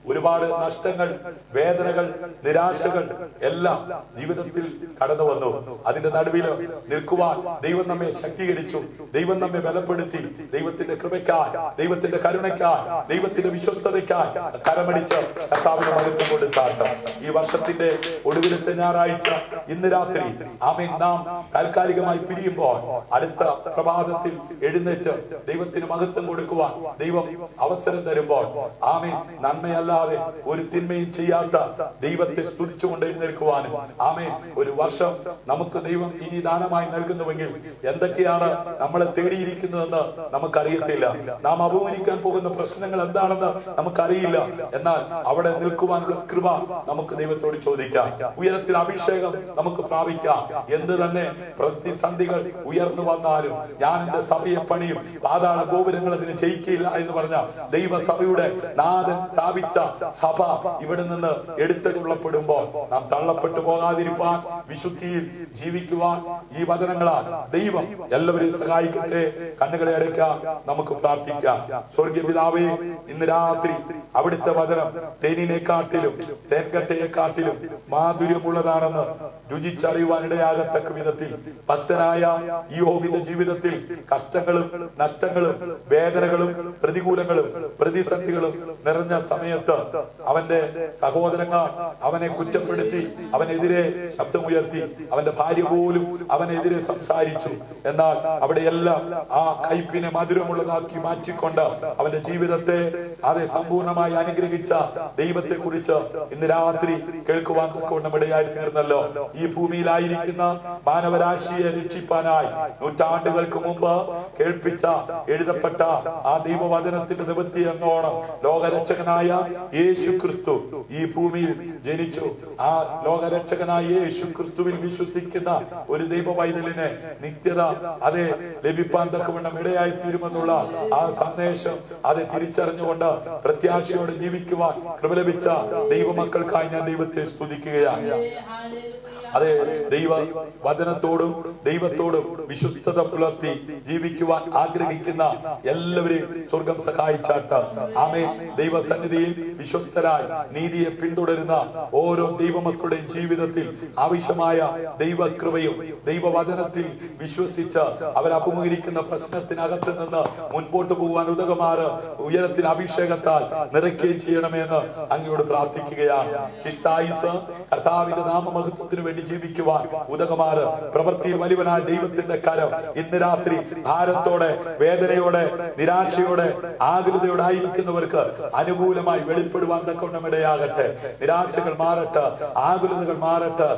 ഒരുപാട് നഷ്ടങ്ങൾ, വേദനകൾ, നിരാശകൾ എല്ലാം ജീവിതത്തിൽ കടന്നു വന്നു. അതിന്റെ നടുവിൽ നിൽക്കുവാൻ ദൈവം നമ്മെ ശക്തീകരിച്ചു, ദൈവം നമ്മെ ബലപ്പെടുത്തി. ദൈവത്തിന്റെ കൃപയ്ക്കായി, ദൈവത്തിന്റെ കരുണയ്ക്കായി, ദൈവത്തിന്റെ വിശ്വസ്തതയ്ക്കായി കരമടിച്ച് കർത്താവിന് മഹത്വം കൊടുത്താട്ടം. ഈ വർഷത്തിന്റെ ഒടുവിലത്തെ ഞായറാഴ്ച ഇന്ന് രാത്രി ആമേൻ നാം താൽക്കാലികമായി പിരിയുമ്പോൾ അടുത്ത പ്രഭാതത്തിൽ എഴുന്നേറ്റ് ദൈവത്തിന് മഹത്വം കൊടുക്കുവാൻ ദൈവം അവസരം തരുമ്പോൾ ആമേൻ നന്മയല്ല ഒരു തിന്മയും ചെയ്യാത്ത ദൈവത്തെ സ്തുതിച്ചുകൊണ്ട് എഴുന്നേൽക്കുവാനും, ആമേൻ, ഒരു വർഷം നമുക്ക് ദൈവം ഇനി ദാനമായി നൽകുന്നുവെങ്കിൽ എന്തൊക്കെയാണ് നമ്മളെ തേടിയിരിക്കുന്നതെന്ന് നമുക്കറിയത്തില്ല. നാം അഭിമുഖീകരിക്കാൻ പോകുന്ന പ്രശ്നങ്ങൾ എന്താണെന്ന് നമുക്കറിയില്ല. എന്നാൽ അവിടെ നിൽക്കുവാനുള്ള കൃപ നമുക്ക് ദൈവത്തോട് ചോദിക്കാം. ഉയരത്തിൽ അഭിഷേകം നമുക്ക് പ്രാപിക്കാം. എന്ത് തന്നെ പ്രതിസന്ധികൾ ഉയർന്നു വന്നാലും ഞാൻ എന്റെ സഭയെ പണിയും, പാതാള ഗോപുരങ്ങൾ അതിനെ ജയിക്കില്ല എന്ന് പറഞ്ഞ ദൈവസഭയുടെ നാഥൻ സ്ഥാപിച്ച സഭ ഇവിടെ നിന്ന് എടുത്തുകൊള്ളപ്പെടുമ്പോൾ നാം തള്ളപ്പെട്ടു പോകാതിരിക്കാൻ, വിശുദ്ധിയിൽ ജീവിക്കുവാൻ ഈ വചനങ്ങളാൽ ദൈവം എല്ലാവരെയും സഹായിക്കട്ടെ. കണ്ണുകളെ അടയ്ക്കാം, നമുക്ക് പ്രാർത്ഥിക്കാം. സ്വർഗീയ പിതാവേ, ഇന്ന് രാത്രി അവിടുത്തെ വചനം തേനിനെക്കാട്ടിലും തേൻകട്ടയെക്കാട്ടിലും മാധുര്യമുള്ളതാണെന്ന് രുചിച്ചറിയുവാൻ ഇടയാകത്തക്ക വിധത്തിൽ ഭക്തനായ യോബിന്റെ ജീവിതത്തിൽ കഷ്ടങ്ങളും നഷ്ടങ്ങളും വേദനകളും പ്രതികൂലങ്ങളും പ്രതിസന്ധികളും നിറഞ്ഞ സമയത്ത് അവന്റെ സഹോദരങ്ങൾ അവനെ കുറ്റപ്പെടുത്തി, അവനെതിരെ ശബ്ദമുയർത്തി, അവന്റെ ഭാര്യ പോലും അവനെതിരെ സംസാരിച്ചു. എന്നാൽ അവിടെയെല്ലാം ആ കയ്പിനെ മധുരമുള്ളതാക്കി മാറ്റിക്കൊണ്ട് അവന്റെ ജീവിതത്തെ അതെ സമ്പൂർണമായി അനുഗ്രഹിച്ച ദൈവത്തെ കുറിച്ച് ഇന്ന് രാത്രി കേൾക്കുവാൻ തക്കവണ്ണം ഇടയായി തീർന്നല്ലോ. ഈ ഭൂമിയിലായിരിക്കുന്ന മാനവരാശിയെ രക്ഷിപ്പാനായി നൂറ്റാണ്ടുകൾക്ക് മുമ്പ് കേൾപ്പിച്ച എഴുതപ്പെട്ട ആ ദൈവവചനത്തിന്റെ നിവൃത്തി എന്നോണം ലോകരക്ഷകനായ യേശു ക്രിസ്തു ഈ ഭൂമിയിൽ ജനിച്ചു. ആ ലോകരക്ഷകനായ യേശു ക്രിസ്തുവിൽ വിശ്വസിക്കുന്ന ഒരു ദൈവ പൈതലിനെ നിത്യത അതെ ലഭിപ്പാൻ തക്കവണ്ണം ഇടയായി തീരുമെന്നുള്ള ആ സന്ദേശം അത് തിരിച്ചറിഞ്ഞുകൊണ്ട് പ്രത്യാശയോടെ ജീവിക്കുവാൻ കൃപ ലഭിച്ച ദൈവമക്കൾക്കായി ഞാൻ ദൈവത്തെ സ്തുതിക്കുകയാണ്. അതെ, ദൈവ വചനത്തോടും ദൈവത്തോടും വിശ്വസ്തത പുലർത്തി ജീവിക്കുവാൻ ആഗ്രഹിക്കുന്ന എല്ലാവരെയും സ്വർഗം സഹായിച്ചാട്ട് ആമേൻ. ദൈവസന്നിധിയിൽ വിശ്വസ്തരായി നീതിയെ പിന്തുടരുന്ന ഓരോ ദൈവമക്കളുടെയും ജീവിതത്തിൽ ആവശ്യമായ ദൈവകൃപയും ദൈവവചനത്തിൽ വിശ്വസിച്ച് അവർ അഭിമുഖീകരിക്കുന്ന പ്രശ്നത്തിനകത്ത് നിന്ന് മുൻപോട്ട് പോകാൻ ഉതകമാറ് ഉയരത്തിൽ അഭിഷേകത്താൽ നിറയ്ക്കുകയും ചെയ്യണമെന്ന് അങ്ങയോട് പ്രാർത്ഥിക്കുകയാണ്. ശിഷ്ടായുസ് കർത്താവിന്റെ നാമമഹത്വത്തിന് വേണ്ടി ജീവിക്കുവാൻ ഉതകമാറ് പ്രവൃത്തിയിൽ വലിയവനായ ദൈവത്തിന്റെ കരം ഇന്ന് രാത്രി ഭാരത്തോടെ വേദനയോടെ നിരാശയോടെ ആകുലതയോടെ ആയിരിക്കുന്നവർക്ക് അനുകൂലമായി വെളിപ്പെടുവാൻ തക്കവണ്ണം ഇടയാകട്ടെ. നിരാശകൾ മാറട്ടെ, ആകുലതകൾ മാറട്ടെ.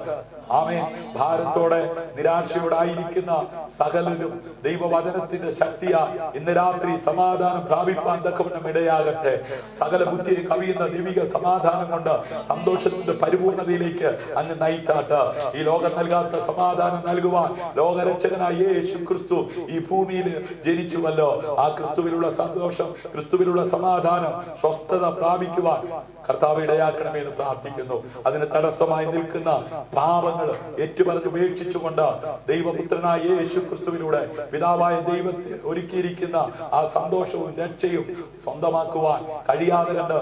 ആമേൻ. ഭാരത്തോടെ നിരാശയോടായിരിക്കുന്ന സകലരും ദൈവവചനത്തിന്റെ ശക്തിയാ ഇന്ന് രാത്രി സമാധാനം പ്രാപിപ്പാൻ തക്കവണ്ണം ഇടയാകട്ടെ. സകല ബുദ്ധിയെ കവിയുന്ന ദൈവിക സമാധാനം കൊണ്ട് സന്തോഷത്തിന്റെ പരിപൂർണതയിലേക്ക് അങ്ങ് നയിച്ചാട്ട്. ഈ ലോകം നൽകാത്ത സമാധാനം നൽകുവാൻ ലോകരക്ഷകനായ യേശു ക്രിസ്തു ഈ ഭൂമിയിൽ ജനിച്ചുവല്ലോ. ആ ക്രിസ്തുവിലുള്ള സന്തോഷം, ക്രിസ്തുവിലുള്ള സമാധാനം, സ്വസ്ഥത പ്രാപിക്കുവാൻ കർത്താവ് ഇടയാക്കണമേ എന്ന് പ്രാർത്ഥിക്കുന്നു. അതിന് തടസ്സമായി നിൽക്കുന്ന പാപങ്ങൾ ഏറ്റുപറഞ്ഞ് ഉപേക്ഷിച്ചുകൊണ്ട് ദൈവപുത്രനായ യേശു ക്രിസ്തുവിലൂടെ പിതാവായ ദൈവത്തെ ഒരുക്കിയിരിക്കുന്ന ആ സന്തോഷവും രക്ഷയും സ്വന്തമാക്കുവാൻ കഴിയാതെ കണ്ട്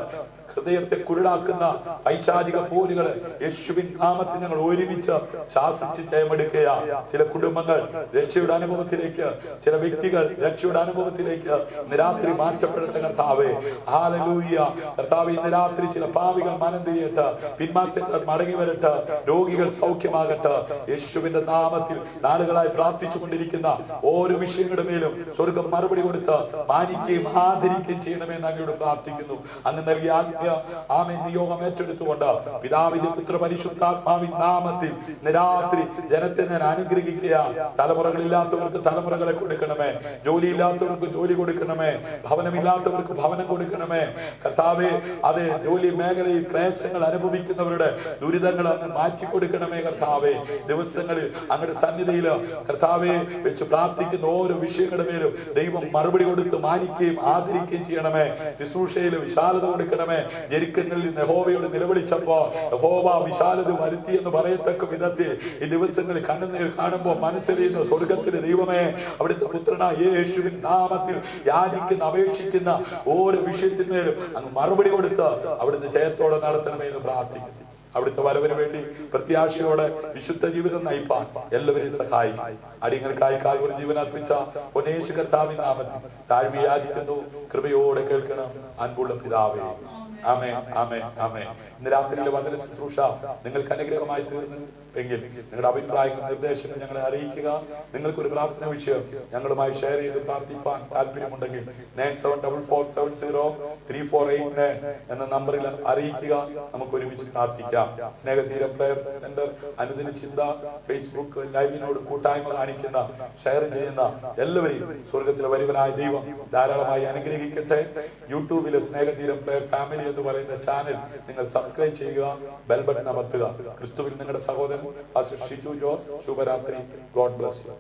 ഹൃദയത്തെ കുരുടാക്കുന്ന പൈശാചിക പോരുകളെ യേശുവിൻ നാമത്തിൽ ഞങ്ങൾ ഒരുമിച്ച് ശാസിച്ച് ജയമെടുക്കുക. ചില കുടുംബങ്ങൾ രക്ഷയുടെ അനുഭവത്തിലേക്ക്, ചില വ്യക്തികൾ രക്ഷയുടെ അനുഭവത്തിലേക്ക് ഇന്ന് രാത്രി മാറ്റപ്പെടട്ടെ കർത്താവേ. ഹല്ലേലൂയ. കർത്താവേ, ഇന്ന് രാത്രി ചില പാപികൾ മനം തിരിയട്ടെ, പിന്മാറ്റങ്ങൾ മടങ്ങി വരട്ടെ, രോഗികൾ സൗഖ്യമാകട്ടെ. യേശുവിന്റെ നാമത്തിൽ നാളുകളായി പ്രാർത്ഥിച്ചു കൊണ്ടിരിക്കുന്ന ഓരോ വിഷയങ്ങളുടെ മേലും സ്വർഗം മറുപടി കൊടുത്ത് മാനിക്കുകയും ആദരിക്കുകയും ചെയ്യണമെന്ന് അങ്ങയോട് പ്രാർത്ഥിക്കുന്നു. അങ്ങ് നൽകിയ ആമേൻ നിയോഗം ഏറ്റെടുത്തുകൊണ്ട് പിതാവിന്റെ പുത്ര പരിശുദ്ധാത്മാവിൻ നാമത്തിൽ ഇന്ന് രാത്രി ജനത്തെ ഞാൻ അനുഗ്രഹിക്കുക. തലമുറകളില്ലാത്തവർക്ക് തലമുറകളെ കൊടുക്കണമേ, ജോലിയില്ലാത്തവർക്ക് ജോലി കൊടുക്കണമേ, ഭവനമില്ലാത്തവർക്ക് ഭവനം കൊടുക്കണമേ കർത്താവേ. അതെ, ജോലി മേഖലയിൽ ക്ലേശങ്ങൾ അനുഭവിക്കുന്നവരുടെ ദുരിതങ്ങൾ അങ്ങ് മാറ്റി കൊടുക്കണമേ കർത്താവേ. ദിവസങ്ങളിൽ അങ്ങയുടെ സന്നിധിയിൽ കർത്താവെ വെച്ച് പ്രാർത്ഥിക്കുന്ന ഓരോ വിഷയങ്ങളുടെ മേലും ദൈവം മറുപടി കൊടുത്ത് മാനിക്കുകയും ആദരിക്കുകയും ചെയ്യണമേ. ശുശ്രൂഷയിൽ വിശാലത കൊടുക്കണമേ. ജെരിക്കങ്ങളിൽ യഹോവയോട് നിലവിളിച്ചപ്പോ യഹോവ വിശാലത വരുത്തി എന്ന് പറയത്തക്ക വിധത്തിൽ ഈ ദിവസങ്ങളിൽ കണ്ണുനീർ കാണുമ്പോൾ മനസ്സിലിരുന്ന സ്വർഗത്തിലെ ദൈവമേ, അവിടുത്തെ പുത്രനായ യേശുവിൻ നാമത്തിൽ യാചിക്കുന്ന അപേക്ഷിക്കുന്ന ഓരോ വിഷയത്തിന്മേലും അങ്ങ് മറുപടി കൊടുത്ത് അവിടുത്തെ ജയത്തോടെ നടത്തണമേ എന്ന് പ്രാർത്ഥിക്കുന്നു. അവിടുത്തെ വരവിന് വേണ്ടി പ്രത്യാശയോടെ വിശുദ്ധ ജീവിതം നയിപ്പാൻ എല്ലാവരെയും സഹായിക്കും. അടിയങ്ങൾക്കായി കാൽവരി ജീവൻ അർപ്പിച്ച പൊന്നേശു കർത്താവിൻ നാമത്തിൽ താഴ്മ യാചിക്കുന്നു. കൃപയോടെ കേൾക്കണം അൻപുള്ള പിതാവേ. ആമേൻ, ആമേൻ, ആമേൻ. ഇന്ന് രാത്രിയിലെ വചന ശുശ്രൂഷ നിങ്ങൾക്ക് അനുഗ്രഹമായി തീർന്നു എങ്കിൽ നിങ്ങളുടെ അഭിപ്രായങ്ങൾ, നിർദ്ദേശങ്ങൾ ഞങ്ങളെ അറിയിക്കുക. നിങ്ങൾക്കൊരു പ്രാർത്ഥന വിഷയം ഞങ്ങളുമായി ഷെയർ ചെയ്ത് പ്രാർത്ഥിപ്പാൻ താല്പര്യമുണ്ടെങ്കിൽ 9744703489 എന്ന നമ്പറിൽ അറിയിക്കുക. നമുക്ക് ഒരുമിച്ച് പ്രാർത്ഥിക്കാം. സ്നേഹതീരം പ്രയർ സെന്റർ അനുദിന ചിന്ത ഫേസ്ബുക്ക് ലൈവിനോട് കൂട്ടായ്മ കാണിക്കുന്ന, ഷെയർ ചെയ്യുന്ന എല്ലാവരെയും സ്വർഗത്തിലെ വരുവനായ ദൈവം ധാരാളമായി അനുഗ്രഹിക്കട്ടെ. യൂട്യൂബിലെ സ്നേഹതീരം പ്രയർ ഫാമിലി എന്ന് പറയുന്ന ചാനൽ നിങ്ങൾ സബ്സ്ക്രൈബ് ചെയ്യുക, ബെൽ ബട്ടൺ അമർത്തുക. ക്രിസ്തുവിൽ നിങ്ങളുടെ സഹോദരൻ പാസ്റ്റർ ഷിജു ജോസ്. ശുഭരാത്രി. God bless you.